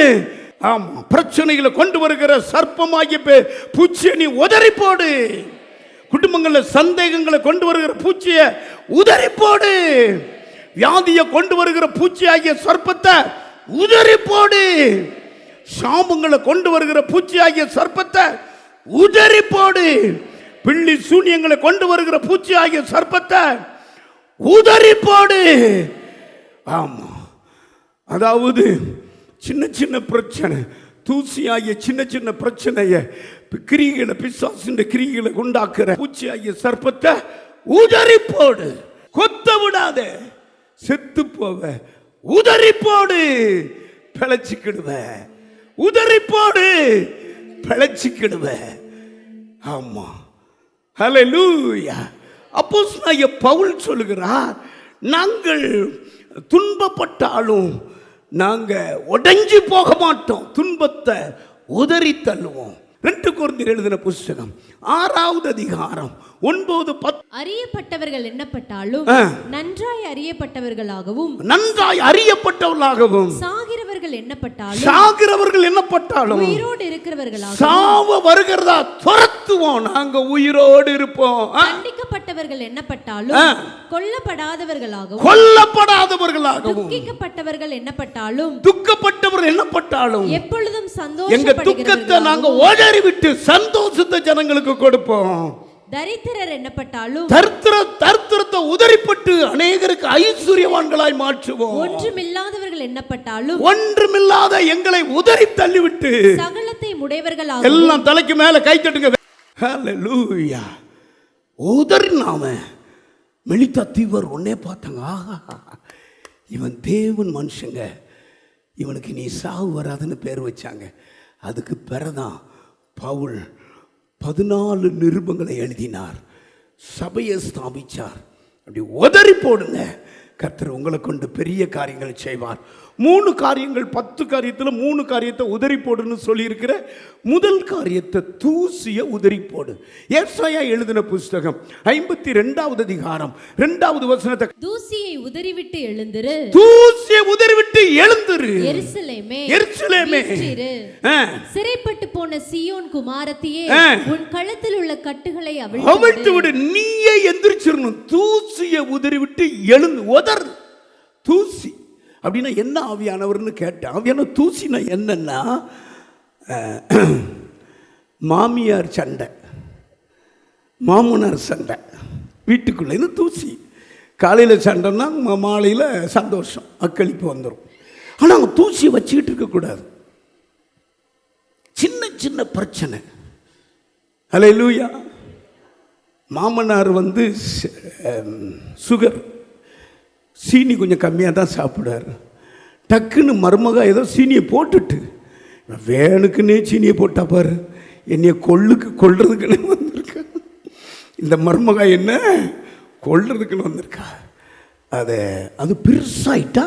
ஆமா, பிரச்சனைகளை கொண்டு வருகிற சர்ப்பமாகிய பூச்சியை நீ உதறி போடு. குடும்பங்களில் சந்தேகங்களை கொண்டு வருகிற பூச்சியை உதறி போடு. வியாதியை கொண்டு வருகிற பூச்சி ஆகிய சர்ப்பத்தை உதறி போடு. சாபங்களை கொண்டு வருகிற பூச்சி ஆகிய சர்ப்பத்தை உதறி போடு. பிள்ளி சூனியங்களை கொண்டு வருகிற பூச்சி ஆகிய சர்ப்பத்தை உதறி போடு. ஆமா, அதாவது சின்ன சின்ன பிரச்சனை, தூசியாகிய சின்ன சின்ன பிரச்சனைய கிரிகளை, பிசாசின் கிரிகளை உண்டாக்குற பூச்சி ஆகிய சர்ப்பத்தை உதறி போடு. கொத்த விடாத, செத்து போவ. உதறி போடு, பிழைச்சிக்கிடுவ. உதறி போடு, பிழைச்சிக்கிடுவ. ஆமா, ஹல்லேலூயா. அப்போஸ்தலனாகிய பவுல் சொல்லுகிறார், நாங்கள் துன்பப்பட்டாலும் நாங்கள் உடைஞ்சு போக மாட்டோம், துன்பத்தை உதறி தள்ளுவோம். 2 கொரிந்தியர் எழுதின புஸ்தகம் 6வது அதிகாரம் 9, 10. அறியப்பட்டவர்கள் எண்ணப்பட்டாலும் நன்றாய் அறியப்பட்டவர்களாகவும், நன்றாய் அறியப்பட்டவர்களாகவும், சாகிறவர்கள் எண்ணப்பட்டாலும் உயிரோடு இருக்கிறவர்களாகவும், சாவ வருகிறதா துரத்துவோம், நாங்க உயிரோடு இருப்போம். தண்டிக்கப்பட்டவர்கள் எண்ணப்பட்டாலும் கொல்லப்படாதவர்களாகவும், துக்கிக்கப்பட்டவர்கள் எண்ணப்பட்டாலும் எப்பொழுதும் எங்க துக்கத்தை நாங்க ஓடறி விட்டு சந்தோஷத்தை ஜனங்களுக்கு கொடுப்போம். தரித்திரர் எண்ணப்பட்டாலும் தரித்திரத்தை உதறிப்பட்டு அநேகருக்கு ஐஸ்வர்யவான்களாய் மாற்றுவோம். ஒன்றுமில்லாதவர்கள் எண்ணப்பட்டாலும் ஒன்றுமில்லாத எங்களை உதறி தள்ளிவிட்டு சகலத்தை உடையவர்களாக, எல்லாம் தலைக்கு மேல கை தட்டுங்க. ஹல்லேலூயா. உதறினாம மெலிதா தீவர் ஒன்னே பார்த்தாங்க, ஆஹா இவன் தேவன் மனுஷங்க, இவனுக்கு நீ சாவு வராதுன்னு பேர் வச்சாங்க. அதுக்கு பிறதான் பவுல் 14 நிருபங்களை எழுதினார், சபையை ஸ்தாபிச்சார். அப்படி உதறி போடுங்க, கர்த்தர் உங்களை கொண்டு பெரிய காரியங்கள் செய்வார். 3 காரியங்கள், 10 காரியத்தில் 3 காரியத்தை உதறி போடுன்னு சொல்லியிருக்கிற முதல் காரியத்தை தூசிய உதறி போடு. ஏசாயா எழுதின புஸ்தகம் 52வது அதிகாரம் 2வது வசனத்தை, தூசியை உதறிவிட்டு எழுந்திரு, தூசியை உதறிவிட்டு எழுந்திரு, எருசலேமே எருசலேமே சிறைப்பட்டு போன சீயோன் குமாரத்தியே, உன் கழுத்தில் உள்ள கட்டுகளை அவிழ்த்து விடு. நீயே எந்திரிச்சிரணும். தூசியை உதறிவிட்டு எழுந்து உதர். தூசி அப்படின்னா என்ன ஆவியானவர்னு கேட்டேன். ஆவியான தூசினா என்னன்னா, மாமியார் சண்டை, மாமனார் சண்டை, வீட்டுக்குள்ளே இது தூசி. காலையில் சண்டைன்னா மாலையில் சந்தோஷம், அக்களிப்பு வந்துடும். ஆனால் அவங்க தூசியை வச்சுக்கிட்டு இருக்கக்கூடாது. சின்ன சின்ன பிரச்சனை. ஹல்லேலூயா. மாமனார் சுகர், சீனி கொஞ்சம் கம்மியாக தான் சாப்பிடுவார். டக்குன்னு மருமகா ஏதோ சீனியை போட்டுட்டு, வேணுக்குன்னே சீனியை போட்டா பாரு, என்னைய கொல்றதுக்குன்னு வந்திருக்கா. இந்த மருமகா என்ன கொல்றதுக்குன்னு வந்திருக்கா. அது பெருசாயிட்டா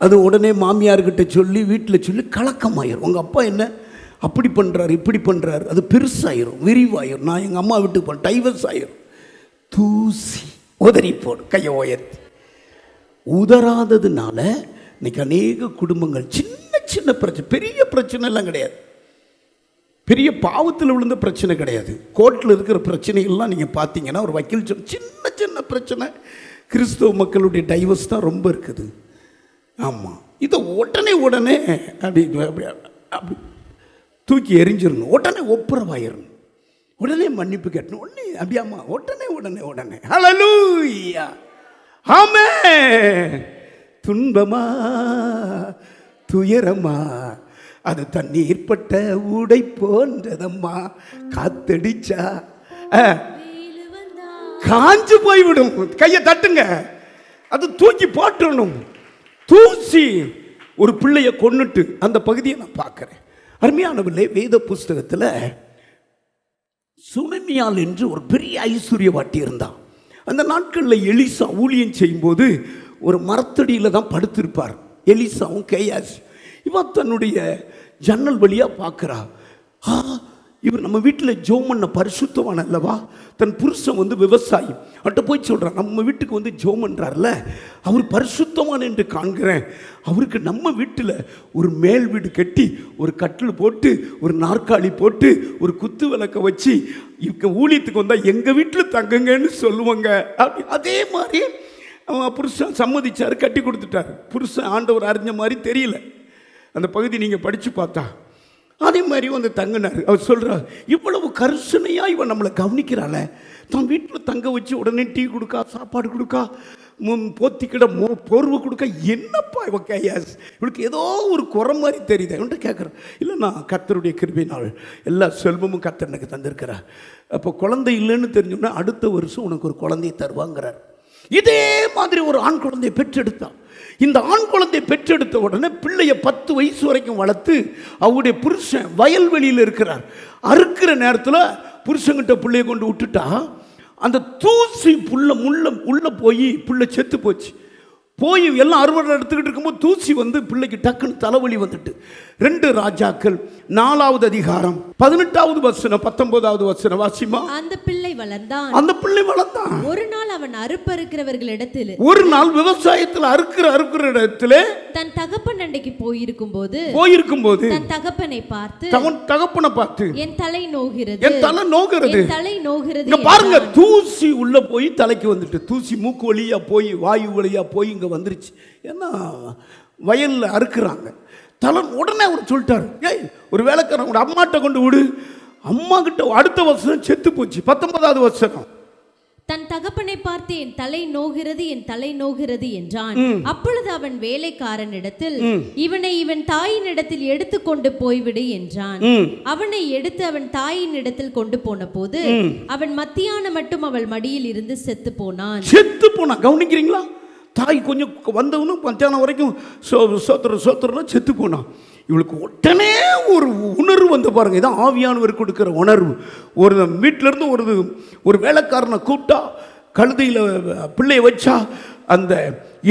அது உடனே மாமியார்கிட்ட சொல்லி வீட்டில் சொல்லி கலக்கமாயிரும். உங்கள் அப்பா என்ன அப்படி பண்ணுறாரு இப்படி பண்ணுறாரு, அது பெருசாயிரும், விரிவாயிரும். நான் எங்கள் அம்மா வீட்டுக்கு போனேன், டைவர்ஸ் ஆயிரும். தூசி உதறி போடும். கையை உயர்த்தி உதறாததுனால இன்னைக்கு அநேக குடும்பங்கள் சின்ன சின்ன பிரச்சனை, பெரிய பிரச்சனை எல்லாம் கிடையாது, பெரிய பாவத்தில் விழுந்த பிரச்சனை கிடையாது. கோர்ட்டில் இருக்கிற பிரச்சனைகள்லாம் நீங்கள் பார்த்தீங்கன்னா ஒரு வக்கீல் சின்ன சின்ன பிரச்சனை. கிறிஸ்தவ மக்களுடைய டைவர்ஸ் தான் ரொம்ப இருக்குது. ஆமாம், இதை உடனே அப்படி தூக்கி எரிஞ்சிடணும், உடனே ஒப்புரவாயிடணும், உடனே மன்னிப்பு கேட்டணும், உடனே அப்படியாம்மா உடனே. ஹல்லேலூயா. ஆமென். துன்பமா துயரமா அது தண்ணீர் பட்ட உடை போன்றதம்மா, காத்தடிச்சா காஞ்சு போய்விடும். கையை தட்டுங்க, அது தூக்கி போட்டுடணும். தூசி ஒரு பிள்ளைய கொன்னுட்டு அந்த பகுதியை நான் பார்க்கிறேன். அருமையானவர்களே, வேத புஸ்தகத்தில் சுனமியால் என்று ஒரு பெரிய ஐஸ்வர்யவாட்டி இருந்தான். அந்த நாட்களில் எலிசா ஊழியம் செய்யும்போது ஒரு மரத்தடியில் தான் படுத்திருப்பார். எலிசாவும் கேயாஸ். இவன் தன்னுடைய ஜன்னல் வழியாக பார்க்குறா, இவர் நம்ம வீட்டில் ஜோம் பண்ண பரிசுத்தவான் அல்லவா. தன் புருஷன் விவசாயி அவட்ட போய் சொல்கிறான், நம்ம வீட்டுக்கு ஜோம் பண்ணுறாருல, அவர் பரிசுத்தவான் என்று காண்கிறேன். அவருக்கு நம்ம வீட்டில் ஒரு மேல் வீடு கட்டி ஒரு கட்டில் போட்டு ஒரு நாற்காலி போட்டு ஒரு குத்து விளக்க வச்சு இவங்க ஊழியத்துக்கு வந்தால் எங்கள் வீட்டில் தங்குங்கன்னு சொல்லுவாங்க. அப்படி அதே மாதிரி அவன் புருஷன் சம்மதிச்சார், கட்டி கொடுத்துட்டார். புருஷன் ஆண்டவர் அறிஞ்ச மாதிரி தெரியல. அந்த பகுதி நீங்கள் படித்து பார்த்தா அதே மாதிரி தங்கினார். அவர் சொல்கிறார், இவ்வளவு கருசனையாக இவன் நம்மளை கவனிக்கிறாள், தன் வீட்டில் தங்க வச்சு உடனே டீ கொடுக்கா, சாப்பாடு கொடுக்கா, போத்திக்கிட போர்வை கொடுக்க, என்னப்பா இவன் கேயாஸ், இவளுக்கு ஏதோ ஒரு குறை மாதிரி தெரியுது. இவன்ட்டு கேட்குறேன், இல்லை நான் கர்த்தருடைய கிருபையினால் எல்லா செல்வமும் கர்த்தர் எனக்கு தந்திருக்கிறார். அப்போ குழந்தை இல்லைன்னு தெரிஞ்சோன்னா அடுத்த வருஷம் உனக்கு ஒரு குழந்தையை தருவாங்கிறார். இதே மாதிரி ஒரு ஆண் குழந்தையை பெற்றெடுத்தான். இந்த ஆண் குழந்தையை பெற்றெடுத்த உடனே பிள்ளைய 10 வயசு வரைக்கும் வளர்த்து அவருடைய புருஷன் வயல்வெளியில் இருக்கிறார். அறுக்கிற நேரத்தில் புருஷங்கிட்ட பிள்ளைய கொண்டு விட்டுட்டா அந்த தூசி உள்ள போய் பிள்ளை செத்து போச்சு. போய் எல்லாம் அறுவடை எடுத்துக்கிட்டு இருக்கும்போது தூசி பிள்ளைக்கு டக்குன்னு தலைவலி வந்துட்டு. 2 ராஜாக்கள் 4வது அதிகாரம் 18வது வசனம் 19வது வசனம் வாசிமா. அந்த பிள்ளை வளர்ந்தான். ஒரு நாள் அவன் அறுப்பறுக்கிறவர்களிடத்தில், ஒரு நாள் விவசாயத்தில் அறுக்கிற இடத்துல தன் தகப்பன் அண்டைக்கு போயிருக்கும் போது தன் தகப்பனை பார்த்து என் தலை நோகிறது. பாருங்க, தூசி உள்ள போய் தலைக்கு வந்துட்டு, தூசி மூக்கு வழியா போய் வாயு வழியா போய் இங்க வந்துருச்சு. ஏன்னா வயல்ல அறுக்குறாங்க. தலன் உடனே அவர் சொல்லிட்டாரு, ஏய் ஒரு வேலைக்காரன் அம்மாட்ட கொண்டு விடு. அம்மா கிட்ட அடுத்த வருஷம் செத்து போச்சு. 19வது வருஷம் தன் தகப்பனை பார்த்து என் தலை நோகிறது என்றான். அப்பொழுது அவன் வேலைக்காரனிடத்தில், இவனை இவன் தாயின் இடத்தில் எடுத்துக்கொண்டு போய்விடு என்றான். அவனை எடுத்து அவன் தாயின் இடத்தில் கொண்டு போன போது அவன் மத்தியானம் மட்டும் அவள் மடியில் இருந்து செத்து போனான். கவனிக்கிறீங்களா? தாய் கொஞ்சம் வந்தவனும் மத்தியானம் வரைக்கும் சோத்திரம் செத்து போனான். இவளுக்கு உடனே ஒரு உணர்வு பாருங்க. இதான் ஆவியானவர் கொடுக்கிற உணர்வு. ஒரு வீட்டிலேருந்து ஒரு வேலைக்காரனை கூப்பிட்டா, கழுதையில் பிள்ளைய வச்சா, அந்த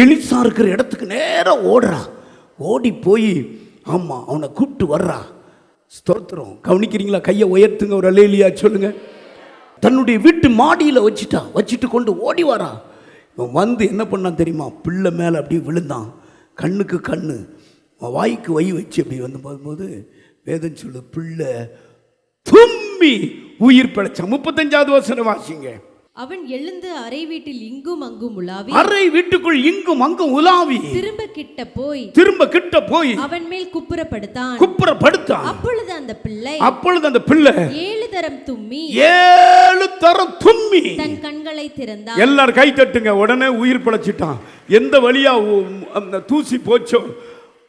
எலிசா இருக்கிற இடத்துக்கு நேராக ஓடுறா. ஓடி போய் ஆமாம் அவனை கூப்பிட்டு வர்றா. ஸ்தோத்திரம். கவனிக்கிறீங்களா? கையை உயர்த்துங்க, ஒரு அல்லேலூயா சொல்லுங்க. தன்னுடைய வீட்டு மாடியில் வச்சுட்டு கொண்டு ஓடி வரா. இவன் என்ன பண்ணான் தெரியுமா? பிள்ளை மேலே அப்படியே விழுந்தான். கண்ணுக்கு கண்ணு, வாய்க்கு வை வச்சு அப்படி போகும்போது வேதம் சொல்லு, பிள்ளை தும்மி உயிர் பிழைச்சான். 35வது வசனம் வாசிங்க. அவன் எழுந்து அறை வீட்டில் இங்கும் அங்கும் உலாவி, அறை வீட்டுக்குள் இங்கும் அங்கும் உலாவி, திரும்ப கிட்ட போய் அவன் மேல் குப்புறப்படுத்தான். அப்பொழுது அந்த பிள்ளை 7 தரம் தும்மி தன் கண்களை திறந்தான். எல்லாரும் கை தட்டுங்க. உடனே உயிர் பிழைச்சிட்டான். எந்த வழியா அந்த தூசி போச்சோ,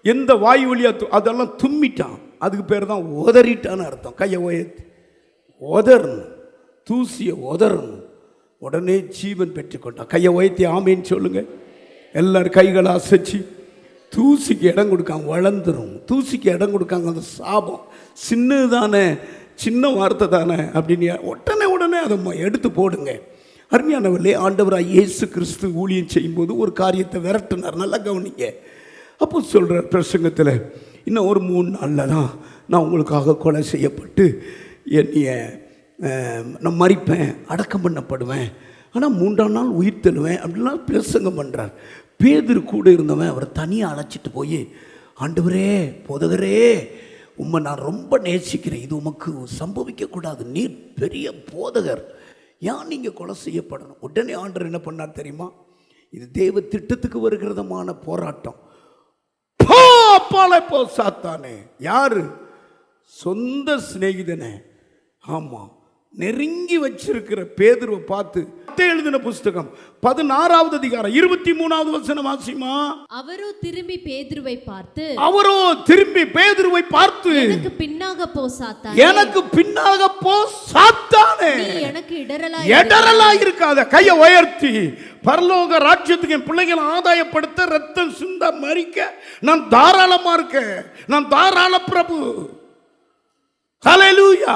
எந்த வாயு வழியா அதெல்லாம் தும்மிட்டான். அதுக்கு பேர் தான் உதறிட்டான்னு அர்த்தம். கையை உதறணும், தூசியை உதறணும். உடனே ஜீவன் பெற்றுக்கொண்டான். கையை உயர்த்தி ஆமேன்னு சொல்லுங்க. எல்லாரும் கைகளை அசைச்சு. தூசிக்கு இடம் கொடுக்காங்க, வளர்ந்துரும். தூசிக்கு இடம் கொடுக்காங்க, அந்த சாபம் சின்னதானே, சின்ன வார்த்தை தானே அப்படின்னு உடனே அதை எடுத்து போடுங்க. அருமையானவர்களே, ஆண்டவராக இயேசு கிறிஸ்து ஊழியம் செய்யும்போது ஒரு காரியத்தை விரட்டினார். நல்லா கவனிங்க. அப்போ சொல்கிறார் பிரசங்கத்தில், இன்னும் ஒரு 3 நாளில் தான் நான் உங்களுக்காக கொலை செய்யப்பட்டு என்னைய நான் மரிப்பேன், அடக்கம் பண்ணப்படுவேன், ஆனால் 3ஆம் நாள் உயிர் தெழுவேன் அப்படின்லாம் பிரசங்கம் பண்ணுறார். பேதுரு கூட இருந்தவன் அவரை தனியாக அழைச்சிட்டு போய், ஆண்டவரே, போதகரே, உம்மை நான் ரொம்ப நேசிக்கிறேன், இது உமக்கு சம்பவிக்கக்கூடாது, நீர் பெரிய போதகர், ஏன் நீங்கள் கொலை செய்யப்படணும்? உடனே ஆண்டவர் என்ன பண்ணார் தெரியுமா? இது தேவ திட்டத்துக்கு வருகிறதமான போராட்டம். அப்பாலே போ சாத்தானே. யாரு? சொந்த சிநேகிதனே. ஆமாம், நெருங்கி வச்சிருக்கிற பேதுருவை பார்த்து எழுதின புஸ்தகம் 16வது அதிகாரம் 23வது வசனம் வாசிமா. அவரோ திரும்பி பேதுருவை பார்த்து எனக்கு பின்னாக போ சாத்தானே, எனக்கு இடரலாய் இருக்காத. கையை உயர்த்தி, பரலோக ராஜ்யத்துக்கு என் பிள்ளைகளை ஆதாயப்படுத்த, ரத்தம் சிந்த மரிக்க நான் தாராளமா இருக்கேன். நான் தாராள பிரபு. ஹல்லேலூயா.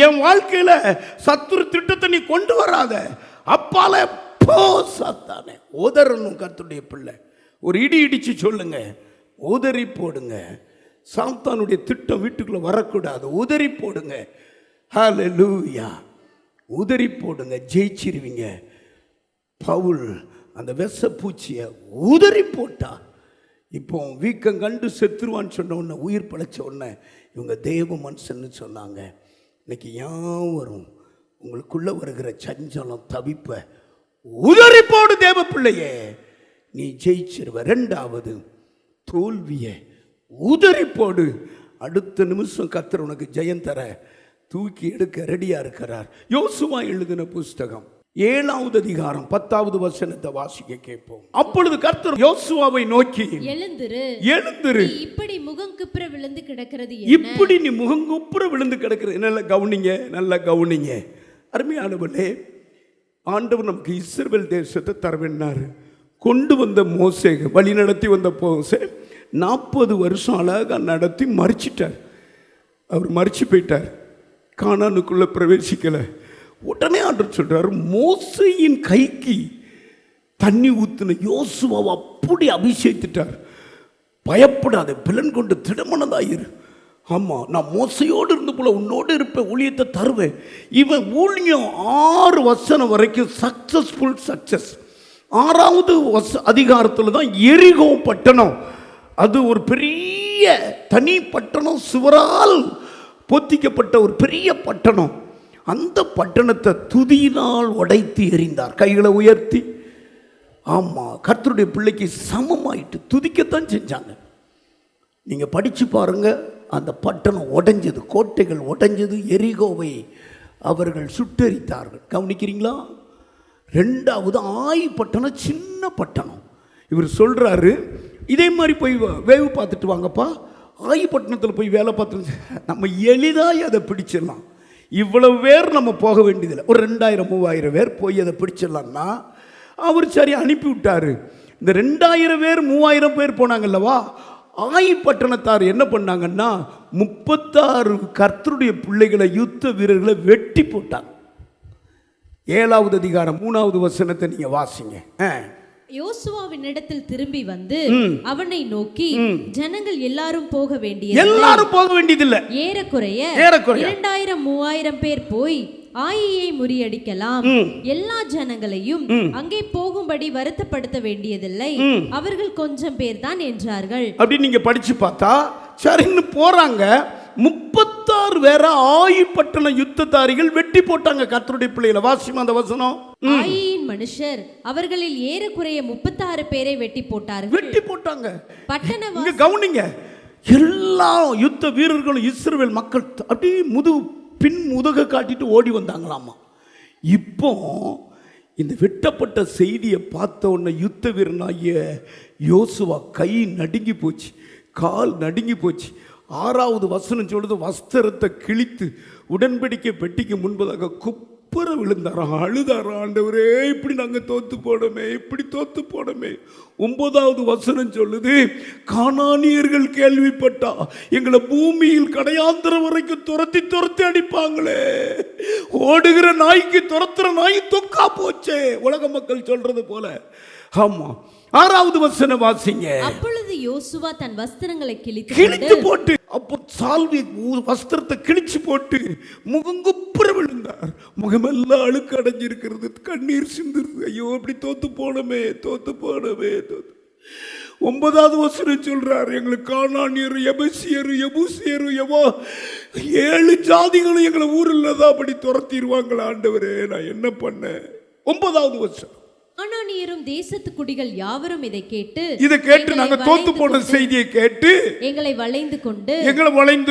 என் வாழ்க்கையில சத்துரு திட்டத்தை நீ கொண்டு வராத. அப்பால போ சாத்தானே. உதறணும் கர்த்தருடைய பிள்ளை. ஒரு இடி இடிச்சு சொல்லுங்க, உதறி போடுங்க. சாத்தானுடைய திட்டம் வீட்டுக்குள்ள வரக்கூடாது. உதறி போடுங்க. ஹல்லேலூயா. உதறி போடுங்க, ஜெயிச்சிருவீங்க. பவுல் அந்த விஷ பூச்சியை உதறி போட்டா. இப்போ வீக்கம் கண்டு செத்துருவான்னு சொன்ன உடனே, உயிர் பழைச்ச உடனே இவங்க தேவ மனுஷன்னு சொன்னாங்க. இன்னைக்கு யாவரும் உங்களுக்குள்ள வருகிற சஞ்சலம், தவிப்ப உதறி போடு தேவ பிள்ளையே, நீ ஜெயிச்சிருவ. 2வது, தோல்வியை உதறி போடு. அடுத்த நிமிஷம் கர்த்தர் உனக்கு ஜெயம் தர தூக்கி எடுக்க ரெடியா இருக்கிறார். யோசுவா எழுதின புஸ்தகம் 7வது அதிகாரம் 10வது வசனத்தை வாசிக்க கேட்போம். அப்பொழுது கர்த்தர் யோசுவாவை நோக்கி, எழுந்திரு, இப்படி முகங்குப்புற விழுந்து கிடக்கிறது, இப்படி நீ முகங்குப்புற விழுந்து கிடக்கிறது. நல்ல கவனிங்க. அருமையானவர்களே, ஆண்டவர் நமக்கு இஸ்ரவேல் தேசத்தை தரவேன்னாரு. கொண்டு வந்த மோசே, வழி நடத்தி வந்த மோசே 40 வருஷம் அழகாக நடத்தி மறிச்சிட்டார். அவர் மறிச்சு போயிட்டார், கானானுக்குள்ள பிரவேசிக்கலை. உடனே ஆண்டவர் சொல்றாரு, மோசேயின் கைக்கு தண்ணி ஊத்துன யோசுவாவை அப்படி அபிஷேகித்துட்டார். பயப்படாத, பிளன் கொண்டு திடமனதாயிரு. ஆமா, நான் மோசையோடு இருந்து போல உன்னோடு இருப்பேன், ஊழியத்தை தருவேன். இவன் ஊழியம் 6 வசனம் வரைக்கும் சக்சஸ்ஃபுல் சக்சஸ். 6வது அதிகாரத்தில் தான் எரிகோ பட்டணம். அது ஒரு பெரிய தனி பட்டணம், சுவரால் பொத்திக்கப்பட்ட ஒரு பெரிய பட்டணம். அந்த பட்டணத்தை துதியினால் உடைத்து எறிந்தார். கைகளை உயர்த்தி. ஆமாம், கர்த்தருடைய பிள்ளைக்கு சமமாயிட்டு துதிக்கத்தான் செஞ்சாங்க. நீங்கள் படித்து பாருங்க, அந்த பட்டணம் உடைஞ்சது, கோட்டைகள் உடைஞ்சது, எரிகோவை அவர்கள் சுட்டெரித்தார்கள். கவனிக்கிறீங்களா? 2வது ஆயி பட்டணம், சின்ன பட்டணம். இவர் சொல்கிறாரு, இதே மாதிரி போய் வேவு பார்த்துட்டு வாங்கப்பா. ஆயி பட்டணத்தில் போய் வேலை பார்த்து நம்ம எளிதாக அதை பிடிச்சிடலாம். இவ்வளவு பேர் நம்ம போக வேண்டியதில்லை. ஒரு 2000-3000 பேர் போய் அதை பிடிச்சிடலாம்னா அவர் சரி அனுப்பி விட்டாரு. இந்த 2000 பேர் 3000 பேர் போனாங்கல்லவா, ஆயி பட்டணத்தார் என்ன பண்ணாங்கன்னா 36 கர்த்தருடைய பிள்ளைகளை, யுத்த வீரர்களை வெட்டி போட்டாங்க. 7வது அதிகாரம் 3வது வசனத்தை நீங்க வாசிங்க. யோசுவாவின் இடத்தில் திரும்பி வந்து அவனை நோக்கி, ஜனங்கள் எல்லாரும் போக வேண்டியதில்லை, ஏறக்குறைய 2000-3000 பேர் போய் ஆயியை முறியடிக்கலாம். எல்லா ஜனங்களையும் அங்கே போகும்படி வருத்தப்படுத்த வேண்டியதில்லை, அவர்கள் கொஞ்சம் பேர் தான் என்றார்கள். அப்படி நீங்க படிச்சு பார்த்தா சரின்னு போறாங்க. 36 பேரை ஆயிப்பட்டண யுத்ததாரிகள் வெட்டி போட்டாங்க. கர்த்தருடைய பிள்ளைகளை வாசிமா அந்த வசனம். ஆயியின் மனுஷர் அவர்களில் ஏறக்குறைய 36 பேரை வெட்டி போட்டாங்க. இங்க கவனிங்க, எல்லா யுத்த வீரர்களும் இஸ்ரவேல் மக்கள் அப்படியே பின் முதுக காட்டிட்டு ஓடி வந்தாங்களாமா. இப்போ இந்த வெட்டப்பட்ட செய்தியை பார்த்த உடனே யுத்த வீரனாகிய யோசுவா கை நடுங்கி போச்சு, கால் நடுங்கி போச்சு. 6வது வசனம் சொல்லுது, வஸ்திரத்தை கிழித்து உடன்படிக்கை பெட்டிக்கு முன்பதாக குப்புற விழுந்தாராம், அழுதாராம். ஆண்டவரே, இப்படி நாங்கள் தோத்து போனோமே. 9வது வசனம் சொல்லுது, கானானியர்கள் கேள்விப்பட்டா எங்களை பூமியில் கடையாந்திரம் வரைக்கும் துரத்தி அடிப்பாங்களே, ஓடுகிற நாய்க்கு துரத்துற நாய் தொக்கா போச்சே, உலக மக்கள் சொல்றது போல. ஆமா, 6வது வசனம் வாசிங்க. அப்பொழுது யோசுவா தன் வஸ்திரங்களை கிழித்து போட்டு, அப்போ சால்வி வஸ்திரத்தை கிழிச்சு போட்டு முகங்குப்புற விழுந்தார். முகமெல்லாம் அழுக்கு அடைஞ்சிருக்கிறது, கண்ணீர் சிந்துருது. ஐயோ, அப்படி தோத்து போனமே. 9வது வசனம் சொல்றார், எங்களுக்கு கானானியர், எபூசியர், 7 ஜாதிகளும் எங்களை ஊரில் தான் அப்படி துரத்திடுவாங்களா ஆண்டவரே, நான் என்ன பண்ணேன்? 9வது வசனம். கானானியரும் தேசத்து குடிகள் யாவரும் இதை கேட்டு நாங்க தோத்து போன செய்தியை கேட்டு எங்களை வளைந்து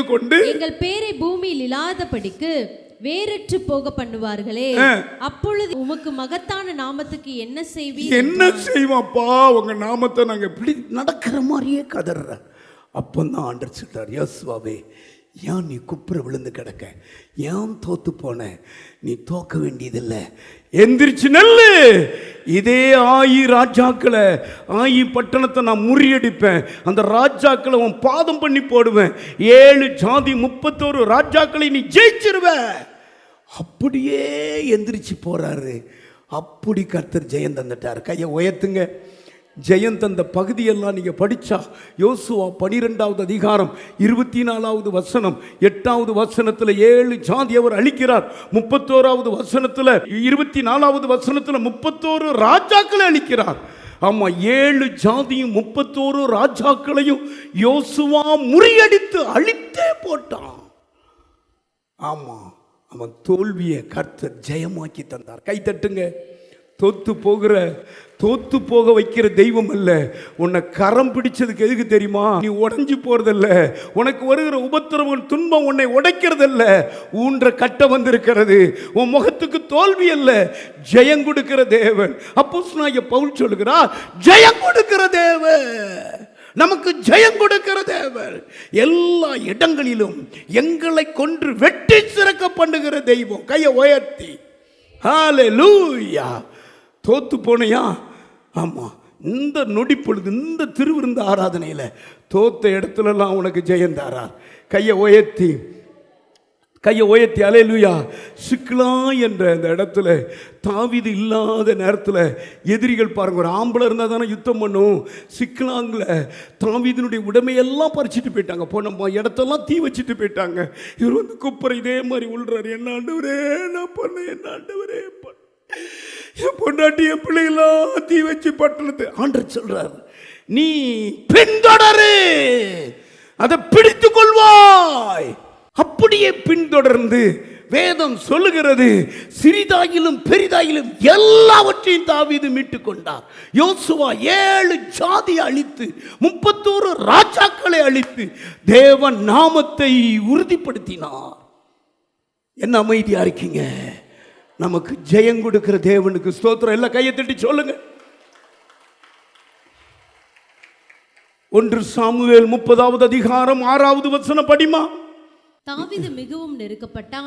கொண்டு எங்கள் பேரை பூமியில் இல்லாதபடிக்கு வேறற்று போக பண்ணுவார்களே, அப்பொழுது உமக்கு மகத்தான நாமத்துக்கு என்ன செய்வாப்பா? உங்க நாமத்தை நாங்க இப்படி நடக்கிற மாதிரியே கதற. அப்பந்தான் ஆண்டவர் சொல்றார், யோசுவாவே, ஏன் நீ குப்புற விழுந்து கிடக்க? ஏன் தோத்து போன? நீ தோக்க வேண்டியதில்லை, எந்திரிச்சு நெல்லு. இதே ராஜாக்களை, பட்டணத்தை நான் முறியடிப்பேன். அந்த ராஜாக்களை உன் பாதம் பண்ணி போடுவேன். 7 ஜாதி 31 ராஜாக்களை நீ ஜெயிச்சிருவ. அப்படியே எந்திரிச்சு போறாரு. அப்படி கர்த்தர் ஜெயம் தந்துட்டார். கையை உயர்த்துங்க. ஜெயம் தந்த பகுதியெல்லாம் நீங்க படிச்சா, யோசுவா 12வது அதிகாரம் 24வது வசனம், 8வது வசனத்துல 7 ஜாதி அவர் அழிக்கிறார். 31வது வசனத்துல 24வது வசனத்துல 31 ராஜாக்களை அழிக்கிறார். ஆமா, 7 ஜாதியும் 31 ராஜாக்களையும் யோசுவா முறியடித்து அழித்தே போட்டான். ஆமா, அவன் தோல்வியை கர்த்தர் ஜெயமாக்கி தந்தார். கை தட்டுங்க. தோத்து போக வைக்கிற தெய்வம் அல்ல. உன்னை கரம் பிடிச்சதுக்கு எதுக்கு தெரியுமா? நீ உடைஞ்சு போறதில்ல. உனக்கு வருகிற உபத்திரவம், துன்பம் உன்னை உடைக்கிறதல்ல, ஊன்ற கட்ட வந்திருக்கிறது. உன் முகத்துக்கு தோல்வி அல்ல, ஜெயம் கொடுக்கிற தேவன். அப்போஸ்தலனாகிய பவுல் சொல்லுகிறார், ஜெயம் கொடுக்கிற தேவன், நமக்கு ஜெயம் கொடுக்கிற தேவன். எல்லா இடங்களிலும் எங்களை கொன்று வெட்டி சிறக்க பண்ணுகிற தெய்வம். கையை உயர்த்தி ஹல்லேலூயா. தோத்து போனையா? ஆமா, இந்த நொடி பொழுது, இந்த திருவிருந்த ஆராதனையில தோத்த இடத்துலலாம் உனக்கு ஜெயம் தாரார். கையை உயர்த்தி ஹல்லேலூயா. சிக்லாக் என்ற அந்த இடத்துல தாவீது இல்லாத நேரத்தில் எதிரிகள் பாருங்க, ஒரு ஆம்பளை இருந்தால் தானே யுத்தம் பண்ணும். சிக்லாங்கில் தாவீதினுடைய உடைமையெல்லாம் பறிச்சுட்டு போயிட்டாங்க. போன இடத்தெல்லாம் தீ வச்சுட்டு போயிட்டாங்க. இவர் வந்து குப்புற இதே மாதிரி உள்றாரு, என்ன ஆண்டவரே நான் பண்ண, என்ன ஆண்டவரே பண்ண, என் பொண்டாட்டி என் பிள்ளைகளாம் தீ வச்சு பட்டணத்தை. ஆண்டவர் சொல்றாரு, நீ பின்தொடரு, அதை பிடித்துக் கொள்வாய். அப்படியே பின்தொடர்ந்து வேதம் சொல்லுகிறது, சிறிதாயிலும் பெரிதாயிலும் எல்லாவற்றையும் தாவீது மீட்டுக் கொண்டார். யோசுவா 7 ஜாதியை அழித்து 31 ராஜாக்களை அழித்து தேவன் நாமத்தை உறுதிப்படுத்தினார். என்ன அமைதியா இருக்கீங்க? நமக்கு ஜெயம் கொடுக்கிற தேவனுக்கு ஸ்தோத்திரம். எல்லாம் கையை தட்டி சொல்லுங்க. 1 சாமுவேல் 30வது அதிகாரம் 6வது வசனம் படிமா. தாவீது மிகவும் நெருக்கப்பட்டான்.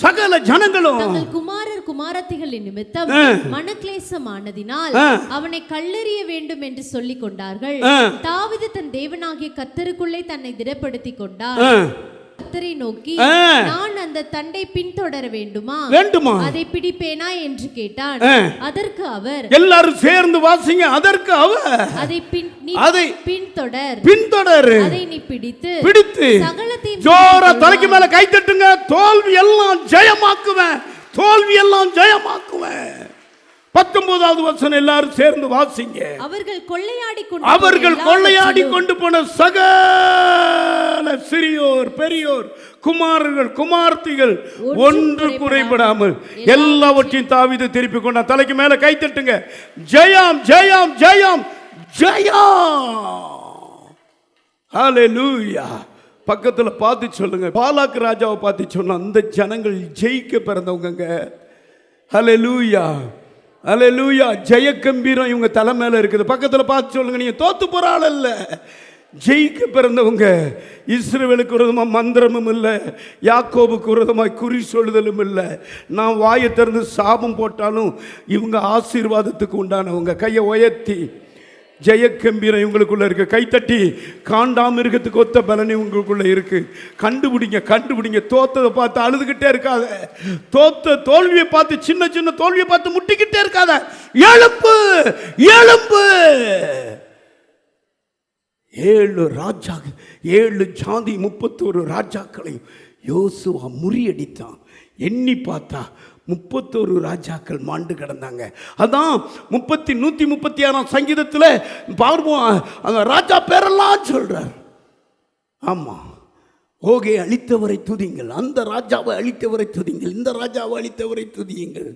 சகல ஜனங்களும் தங்கள் குமாரர் குமாரத்திகளின் நிமித்தம் மனக்லேசமானதினால் அவனை கல்லெறிய வேண்டும் என்று சொல்லிக் கொண்டார்கள். தாவீது தன் தேவனாகிய கர்த்தருக்குள்ளே தன்னை திடப்படுத்திக் கொண்டார். கர்த்தரை நோக்கி, நான் அந்த தண்டை பின்தொடர வேண்டுமா, அதை பிடிப்பேனா என்று கேட்டான். அதற்கு அவர், எல்லாரும் சேர்ந்து வாசிங்க. அதற்கு அவர், அதை பின்தொடர், அதை நீ பிடித்து சகலத்தையும் ஜோரா தலைக்கு மேல கை தட்டுங்க. தோல்வி எல்லாம் ஜெயமாக்குவேன். 19வது வசனம் எல்லாரும் சேர்ந்து வாசிங்க. அவர்கள் கொள்ளையாடி கொண்டு போன சகல சிறியோர் பெரியோர் குமாரர்கள் குமார்த்திகள் ஒன்று குறைபடாமல் எல்லாவற்றையும் தாவீது திருப்பி கொண்டான். தலைக்கு மேல கை தட்டுங்க. ஜெயம் ஜெயம் ஜெயம் ஜெயம். ஹல்லேலூயா. பக்கத்துல பார்த்து சொல்லுங்க, பாலாக்கு ராஜாவை பார்த்து சொன்ன அந்த ஜனங்கள் ஜெயிக்க பிறந்தவங்க. ஹல்லேலூயா ஹல்லேலூயா. ஜெய கம்பீரம் இவங்க தலை மேல இருக்குது. பக்கத்துல பார்த்து சொல்லுங்க, நீங்க தோத்து போற ஆள் அல்ல, ஜெயிக்க பிறந்தவங்க. இஸ்ரவேலுக்கு விரோதமா மந்திரமும் இல்லை, யாக்கோபுக்கு விரோதமாய் குறி சொல்லுதலும் இல்லை. நான் வாயை திறந்து சாபம் போட்டாலும் இவங்க ஆசீர்வாதத்துக்கு உண்டானவங்க. கையை உயர்த்தி ஜெயக்கம்பீரம் இவங்களுக்குள்ள இருக்கு. கைத்தட்டி காண்டாமிருகத்துக்கு ஒத்த பலனை உங்களுக்குள்ள இருக்கு. கண்டுபிடிங்க. தோத்ததை பார்த்து அழுதுகிட்டே இருக்காத. தோல்வியை பார்த்து சின்ன சின்ன தோல்வியை பார்த்து முட்டிக்கிட்டே இருக்காத. எழுப்பு. 7 ஜாதி 31 ராஜாக்களையும் யோசுவா முறியடித்தான். எண்ணி பார்த்தா 31 ராஜாக்கள் மாண்டு கிடந்தாங்க. அதான் 136 சங்கீதத்தில் பார்ப்போம், அந்த ராஜா பேரெல்லாம் சொல்றார். ஆமா, ஓகே, அழித்தவரை துதிங்கள், அந்த ராஜாவை அழித்தவரை துதிங்கள், இந்த ராஜாவை அழித்தவரை துதியுங்கள்.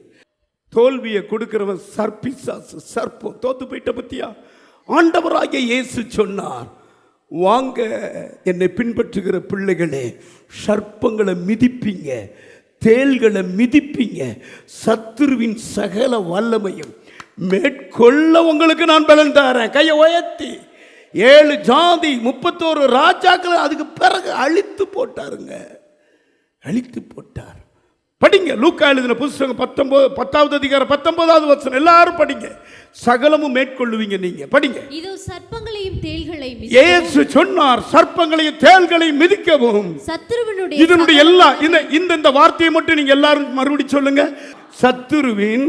தோல்வியை கொடுக்கிறவன் சர்பிசாசு, சர்ப்பம். தோத்து போயிட்ட பத்தியா? ஆண்டவராகிய இயேசு சொன்னார், வாங்க என்னை பின்பற்றுகிற பிள்ளைகளே, சர்ப்பங்களை மிதிப்பீங்க, தேள்களை மிதிப்பீங்க, சத்துருவின் சகல வல்லமையும் மேற்கொள்ள உங்களுக்கு நான் பலன் தரேன். கையை உயர்த்தி 7 ஜாதி 31 ராஜாக்களை அதுக்கு பிறகு அழித்து போட்டாருங்க. அழித்து போட்டார். படிங்க லூக்கா எழுதின புத்தகம் 10வது அதிகாரம் 19வது வசனம். எல்லாரும் படிங்க. சகலமும் மேற்கொள்ளுவீங்க. நீங்க படிங்க. இதோ சர்ப்பங்களையும் தேள்களையும் இயேசு சொன்னார், சர்ப்பங்களையும் தேள்களையும் மிதிக்கவும். சத்துருவினுடைய இதனுடைய எல்லா இந்த வார்த்தையை மட்டும் நீங்க எல்லாரும் மறுபடியும் சொல்லுங்க. சத்துருவின்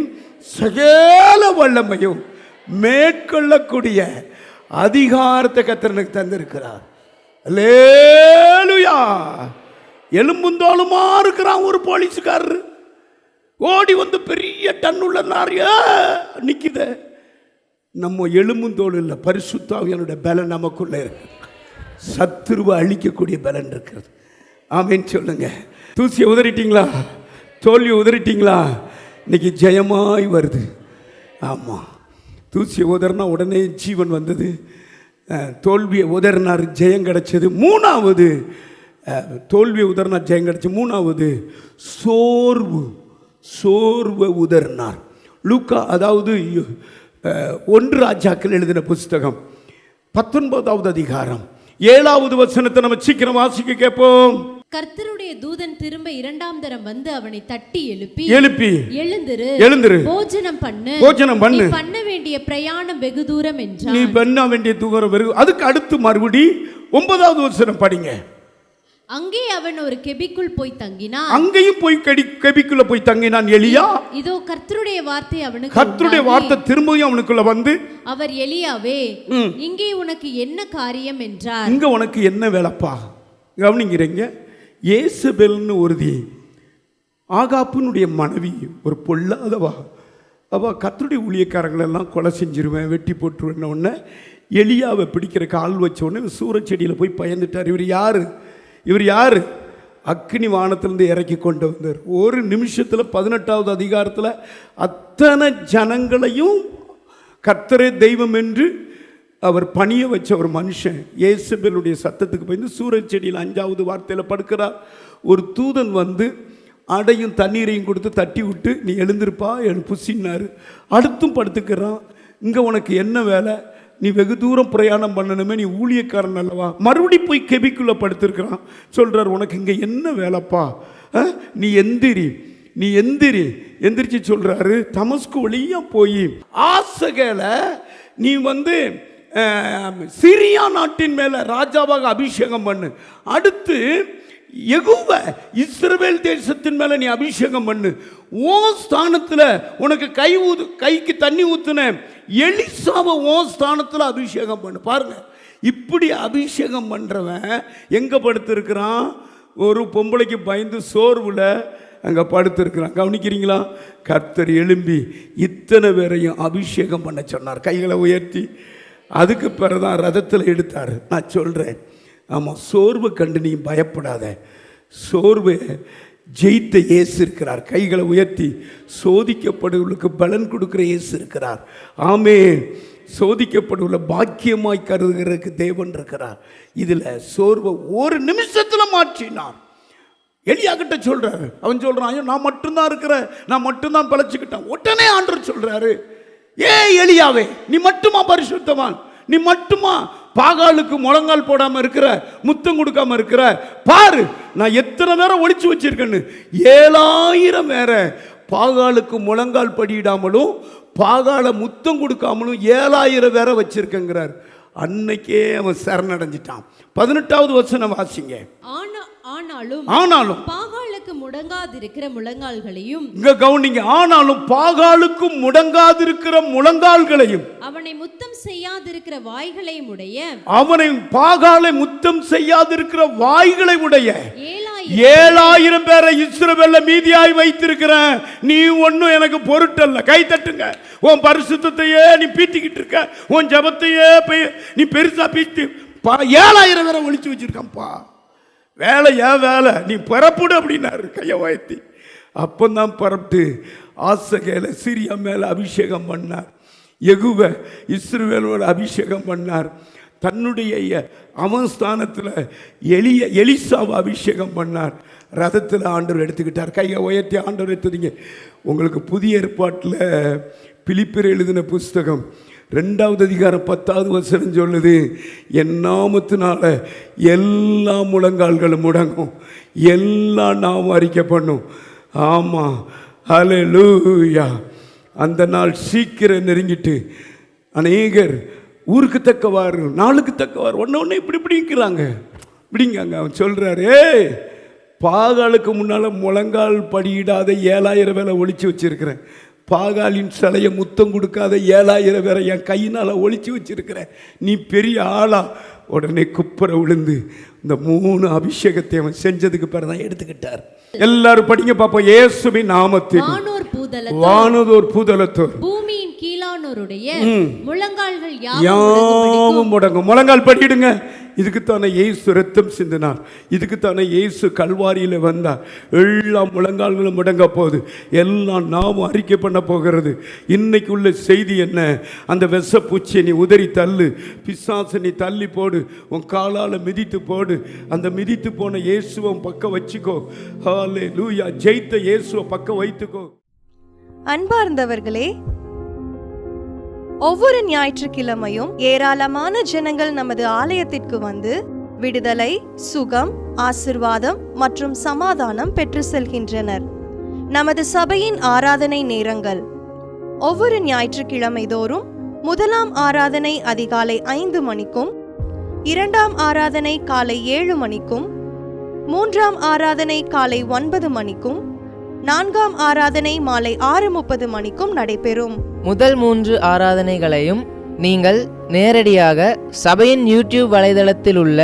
சகல வல்லமையும் மேற்கொள்ளக்கூடிய அதிகாரத்தை கர்த்தர் தந்திருக்கிறார். அல்லேலூயா. எலும்புந்தோலுமா இருக்கிறான் ஒரு போலீஸ்காரர். ஓடி வந்து பெரிய டன்னுள்ள நாரிய நிக்குத. நம்ம எலும்புந்தோல் இல்லை, பரிசுத்த ஆவியானுடைய பலன் நமக்குள்ள இருக்கு. சத்துருவை அழிக்கக்கூடிய பலன் இருக்கிறது. ஆமென் சொல்லுங்க. தூசியை உதறிட்டீங்களா? தோல்வியை உதறிட்டீங்களா? இன்னைக்கு ஜெயமாய் வருது. ஆமாம், தூசியை உதறினா உடனே ஜீவன் வந்தது. தோல்வியை உதறினார், ஜெயம் கிடைச்சது. 3வது தோல்வியை உதறினா ஜெயம் கிடைச்சது. 3வது சோர்வை உதறினார். லூக்கா, அதாவது 1 ராஜாக்கள் எழுதின புஸ்தகம் 19வது அதிகாரம் 7வது வசனத்தை நம்ம சீக்கிரம் வாசிக்க கேட்போம். கர்த்தருடைய தூதன் திரும்ப 2ஆம் தரம் வந்து அவனை தட்டி எழுப்பி எழுந்திரு, போஜனம் பண்ணு, நீ பண்ண வேண்டிய பிரயாணம் வெகு தூரம் என்றான். நீ பண்ண வேண்டிய தூரம் வெகு. அதுக்கு அடுத்து மறுபடி 9வது வசனம் படிங்க. அங்கே அவன் ஒரு கெபிக்குள் போய் தங்கினான். அங்கேயும் போய் கெபிக்குள்ள போய் தங்கினான் எலியா. இதோ கர்த்தருடைய வார்த்தை அவனுக்கு, கர்த்தருடைய வார்த்தை திரும்பவும் அவனுக்குள்ள வந்து, அவர் எலியாவே, இங்கே உனக்கு என்ன காரியம் என்றார். இங்க உனக்கு என்ன வேலைப்பா? கவனிக்கிறீங்க. ஏசபெல்னு ஒருதி, ஆகாப்புனுடைய மனைவி, ஒரு பொல்லாதவா. அவ கர்த்தருடைய ஊழியக்காரங்களெல்லாம் கொலை செஞ்சிருவேன், வெட்டி போட்டுருவேன். உடனே எலியாவை பிடிக்கிற கால் வச்ச உடனே சூரச்செடியில் போய் பயந்துட்டார். இவர் யாரு? அக்னி வானத்திலிருந்து இறக்கி கொண்டு வந்தார். ஒரு நிமிஷத்தில் 18வது அதிகாரத்தில் அத்தனை ஜனங்களையும் கர்த்தரே தெய்வம் என்று அவர் பணிய வச்ச ஒரு மனுஷன் ஏசபேலுடைய சத்தத்துக்கு பயந்து சூரச்செடியில் 5வது வார்த்தையில் படுக்கிறார். ஒரு தூதன் வந்து அடையும் தண்ணீரையும் கொடுத்து தட்டி விட்டு, நீ எழுந்திருப்பா புசின்னாரு. அடுத்தும் படுத்துக்கிறான். இங்கே உனக்கு என்ன வேலை? நீ வெகு தூரம் பிரயாணம் பண்ணணுமே, நீ ஊழியக்காரன் அல்லவா? மறுபடி போய் கெபிக்குள்ள படுத்திருக்கிறான். சொல்றார், உனக்கு இங்கே என்ன வேலைப்பா? நீ எந்திரிச்சு சொல்றாரு, தமஸ்கு வழியா போய் ஆசகேலை நீ வந்து சிரியா நாட்டின் மேல ராஜாவாக அபிஷேகம் பண்ணு. அடுத்து யெகூவ இஸ்ரவேல் தேசத்தின் மேல நீ அபிஷேகம் பண்ணு. ஓ ஸ்தானத்தில் உனக்கு கைக்கு தண்ணி ஊத்துன எலிசாவை ஓ ஸ்தானத்தில் அபிஷேகம் பண்ணு. பாருங்க, இப்படி அபிஷேகம் பண்றவன் எங்க படுத்திருக்கிறான்? ஒரு பொம்பளைக்கு பயந்து சோர்வுல அங்கே படுத்திருக்கிறான். கவனிக்கிறீங்களா? கர்த்தர் எழும்பி இத்தனை பேரையும் அபிஷேகம் பண்ண சொன்னார், கைகளை உயர்த்தி. அதுக்கு பிறகுதான் ரதத்தில் எடுத்தார். நான் சொல்கிறேன், ஆமாம், சோர்வு கண்டு நீ பயப்படாத. சோர்வு ஜெயித்த இயேசு இருக்கிறார். கைகளை உயர்த்தி. சோதிக்கப்படுவர்களுக்கு பலன் கொடுக்குற இயேசு இருக்கிறார். ஆமென். சோதிக்கப்படுள்ள பாக்கியமாய் கருதுகிறதுக்கு தேவன் இருக்கிறார். இதில் சோர்வை ஒரு நிமிஷத்தில் மாற்றினார். எலியா கிட்ட சொல்றாரு. அவன் சொல்றான், ஐயோ நான் மட்டும்தான் இருக்கிறேன், நான் மட்டும்தான் பிழைச்சிக்கிட்டேன். உடனே ஆண்டவர் சொல்றாரு, ஏ எலியாவே, நீ மட்டுமா பரிசுத்தவான்? நீ மட்டுமா பாகாலுக்கு முழங்கால் போடாம இருக்கிற, முத்தம் கொடுக்காம இருக்கிற? பாரு, நான் எத்தனை பேரை ஒளிச்சு வச்சிருக்கேன்னு. 7000 பேரை பாகாலுக்கு முழங்கால் படியிடாமலும் பாகால முத்தம் கொடுக்காமலும் 7000 பேரை வச்சிருக்கேங்கிறார். அன்னைக்கே அவன் சரணடைஞ்சிட்டான். 18வது வசனம் வாசிங்க. ஆனாலும் பாகாலுக்கு முடங்காதிருக்கிற முழங்கால்களையும், இங்க கவனிங்க, ஆனாலும் பாகாலுக்கு முடங்காதிருக்கிற முழங்கால்களையும், அவனை முத்தம் செய்யாதிருக்கிற வாய்களையும் உடைய, அவனை பாகாலை முத்தம் செய்யாதிருக்கிற வாய்களை உடைய 7000 பேரை இஸ்ரவேல்ல மீதியாய் வைத்திருக்கிறேன். நீ ஒன்னும் எனக்கு பொருட்டல்ல. கை தட்டுங்க. உன் பரிசுத்தையே நீ பீத்திக்கிட்டு இருக்க, உன் ஜபத்தையே நீ பெருசா பீத்து 7000 பேரை ஒழிச்சு வச்சிருக்கப்பா. வேலை ஏன் வேலை, நீ பரப்புடு அப்படின்னாரு கையை உயர்த்தி. அப்பந்தான் பரப்பிட்டு ஆசகேல சிரியா மேல அபிஷேகம் பண்ணார். யெகூவ இஸ்ரவேலோட அபிஷேகம் பண்ணார். தன்னுடைய அவன் ஸ்தானத்தில் எலிசாவை அபிஷேகம் பண்ணார். ரதத்தில் ஆண்டவர் எடுத்துக்கிட்டார். கையை உயர்த்தி ஆண்டவர் எடுத்துறீங்க. உங்களுக்கு புதிய ஏற்பாட்டில் பிலிப்பியர் எழுதின புஸ்தகம் 2வது அதிகாரம் 10வது வசனம் சொல்லுது, என் நாமத்தினால எல்லா முழங்கால்களும் முடங்கும், எல்லா நாமம் அறிக்கை பண்ணும். ஆமாம், ஹல்லேலூயா. அந்த நாள் சீக்கிரம் நெருங்கிட்டு அநேகர் ஊருக்கு தக்கவாறு, நாளுக்கு தக்கவாறு ஒன்று இப்படி இருக்கிறாங்க. இப்படிங்காங்க. அவன் சொல்கிறாரு, பாகாலுக்கு முன்னால் முழங்கால் படியிடாத 7000 பேரை ஒழிச்சு வச்சிருக்கிறேன். பாகாலின் சிலையை முத்தம் கொடுக்காத 7000 பேரை என் கையினால் ஒழிச்சு வச்சிருக்கிறேன். நீ பெரிய ஆளா? உடனே குப்புற விழுந்து இந்த 3 அபிஷேகத்தை அவன் செஞ்சதுக்கு பிறகு தான் எடுத்துக்கிட்டார். எல்லாரும் படிங்க பாப்போம். இயேசுவின் நாமத்தில் வானோர் பூதலத்தோர் பூமியின் கீழானோருடைய முழங்கால்கள் யாவும் முடங்கும். முழங்கால் படிடுங்க. இதுக்குத்தானே இயேசு ரத்தம் சிந்தினார். இதுக்குத்தானே இயேசு கல்வாரியில் வந்தார். எல்லா முழங்கால்களும் முடங்க போகுது. எல்லாம் நாமும் அறிக்கை பண்ண போகிறது. இன்னைக்கு உள்ள செய்தி என்ன? அந்த விஷப்பூச்சியை நீ உதறி தள்ளு, பிசாசை நீ தள்ளி போடு, உன் காலால் மிதித்து போடு. அந்த மிதித்து போன இயேசுவை பக்கம் வச்சுக்கோ. ஹல்லேலூயா. ஜெயித்த இயேசுவை பக்கம் வைத்துக்கோ. அன்பார்ந்தவர்களே, ஒவ்வொரு ஞாயிற்றுக்கிழமையும் ஏராளமான ஜனங்கள் நமது ஆலயத்திற்கு வந்து விடுதலை, சுகம், ஆசிர்வாதம் மற்றும் சமாதானம் பெற்று செல்கின்றனர். நமது சபையின் ஆராதனை நேரங்கள்: ஒவ்வொரு ஞாயிற்றுக்கிழமை தோறும் 1ஆம் ஆராதனை அதிகாலை 5 மணிக்கும், 2ஆம் ஆராதனை காலை 7 மணிக்கும், 3ஆம் ஆராதனை காலை 9 மணிக்கும், 4ஆம் ஆராதனை மாலை 6:30 மணிக்கும் நடைபெறும். முதல் 3 ஆராதனைகளையும் நீங்கள் நேரடியாக சபையின் யூடியூப் வலைதளத்தில் உள்ள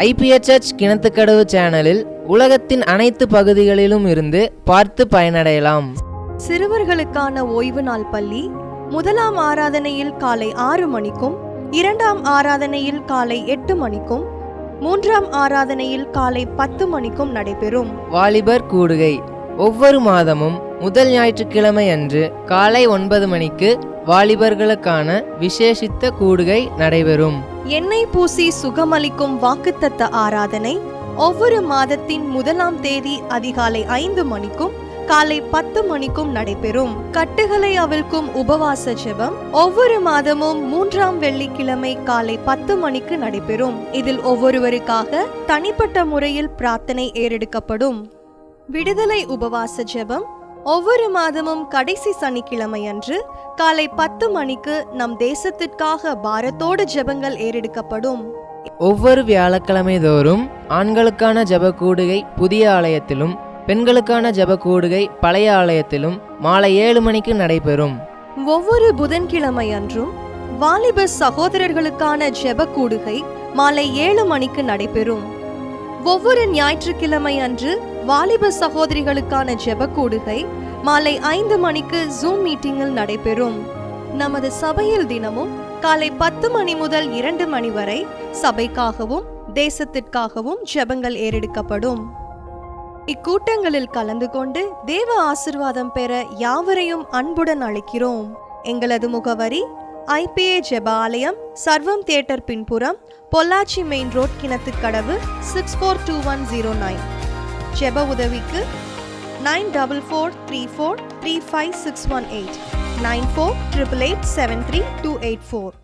IPHH கிணத்துக்கடவு சேனலில் உலகத்தின் அனைத்து பகுதிகளிலும் இருந்து பார்த்து பயனடையலாம். சிறுவர்களுக்கான ஓய்வு நாள் பள்ளி 1ஆம் ஆராதனையில் காலை 6 மணிக்கும், 2ஆம் ஆராதனையில் காலை 8 மணிக்கும், 3ஆம் ஆராதனையில் காலை 10 மணிக்கும் நடைபெறும். வாலிபர் கூடுகை ஒவ்வொரு மாதமும் முதல் ஞாயிற்றுக்கிழமை அன்று காலை 9 மணிக்கு வாலிபர்களுக்கான விசேஷித்த கூடுகை நடைபெறும். எண்ணெய் பூசி சுகமளிக்கும் வாக்குத்தத்த ஆராதனை ஒவ்வொரு மாதத்தின் 1ஆம் தேதி அதிகாலை 5 மணிக்கும் காலை 10 மணிக்கும் நடைபெறும். கட்டுகளை அவிழ்க்கும் உபவாச ஜெபம் ஒவ்வொரு மாதமும் 3ஆம் வெள்ளிக்கிழமை காலை 10 மணிக்கு நடைபெறும். இதில் ஒவ்வொருவருக்காக தனிப்பட்ட முறையில் பிரார்த்தனை ஏறெடுக்கப்படும். விடுதலை உபவாச ஜெபம் ஒவ்வொரு மாதமும் கடைசி சனிக்கிழமை அன்று காலை 10 மணிக்கு நம் தேசத்திற்காக பாரத்தோடு ஜெபங்கள் ஏறெடுக்கப்படும். ஒவ்வொரு வியாழக்கிழமை தோறும் ஆண்களுக்கான ஜெப கூடுகை புதிய ஆலயத்திலும், பெண்களுக்கான ஜெப கூடுகை பழைய ஆலயத்திலும் மாலை 7 மணிக்கு நடைபெறும். ஒவ்வொரு புதன்கிழமை அன்றும் வாலிப சகோதரர்களுக்கான ஜெப கூடுகை மாலை 7 மணிக்கு நடைபெறும். ஒவ்வொரு ஞாயிற்றுக்கிழமை அன்று வாலிப சகோதரிகளுக்கான ஜெப கூடுகை மாலை 5 மணிக்கு ஜூம் மீட்டிங்கில் நடைபெறும். நமது சபையில் தினமும் காலை 10 மணி முதல் 2 மணி வரை சபைக்காகவும் தேசத்திற்காகவும் ஜெபங்கள் ஏறெடுக்கப்படும். இக்கூட்டங்களில் கலந்து கொண்டு தேவ ஆசீர்வாதம் பெற யாவரையும் அன்புடன் அழைக்கிறோம். எங்களது முகவரி IPA ஜெப ஆலயம், சர்வம் தியேட்டர் பின்புறம், பொள்ளாச்சி மெயின் ரோட், கிணத்துக்கடவு, 642109. ஜெப உதவிக்கு 9443435618 9488873284.